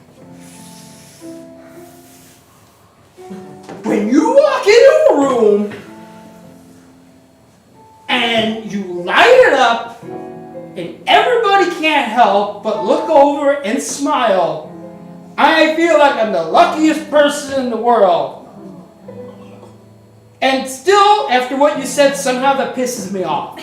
walk into a room and you light it up and everybody can't help but look over and smile, I feel like I'm the luckiest person in the world. And still, after what you said, somehow that pisses me off.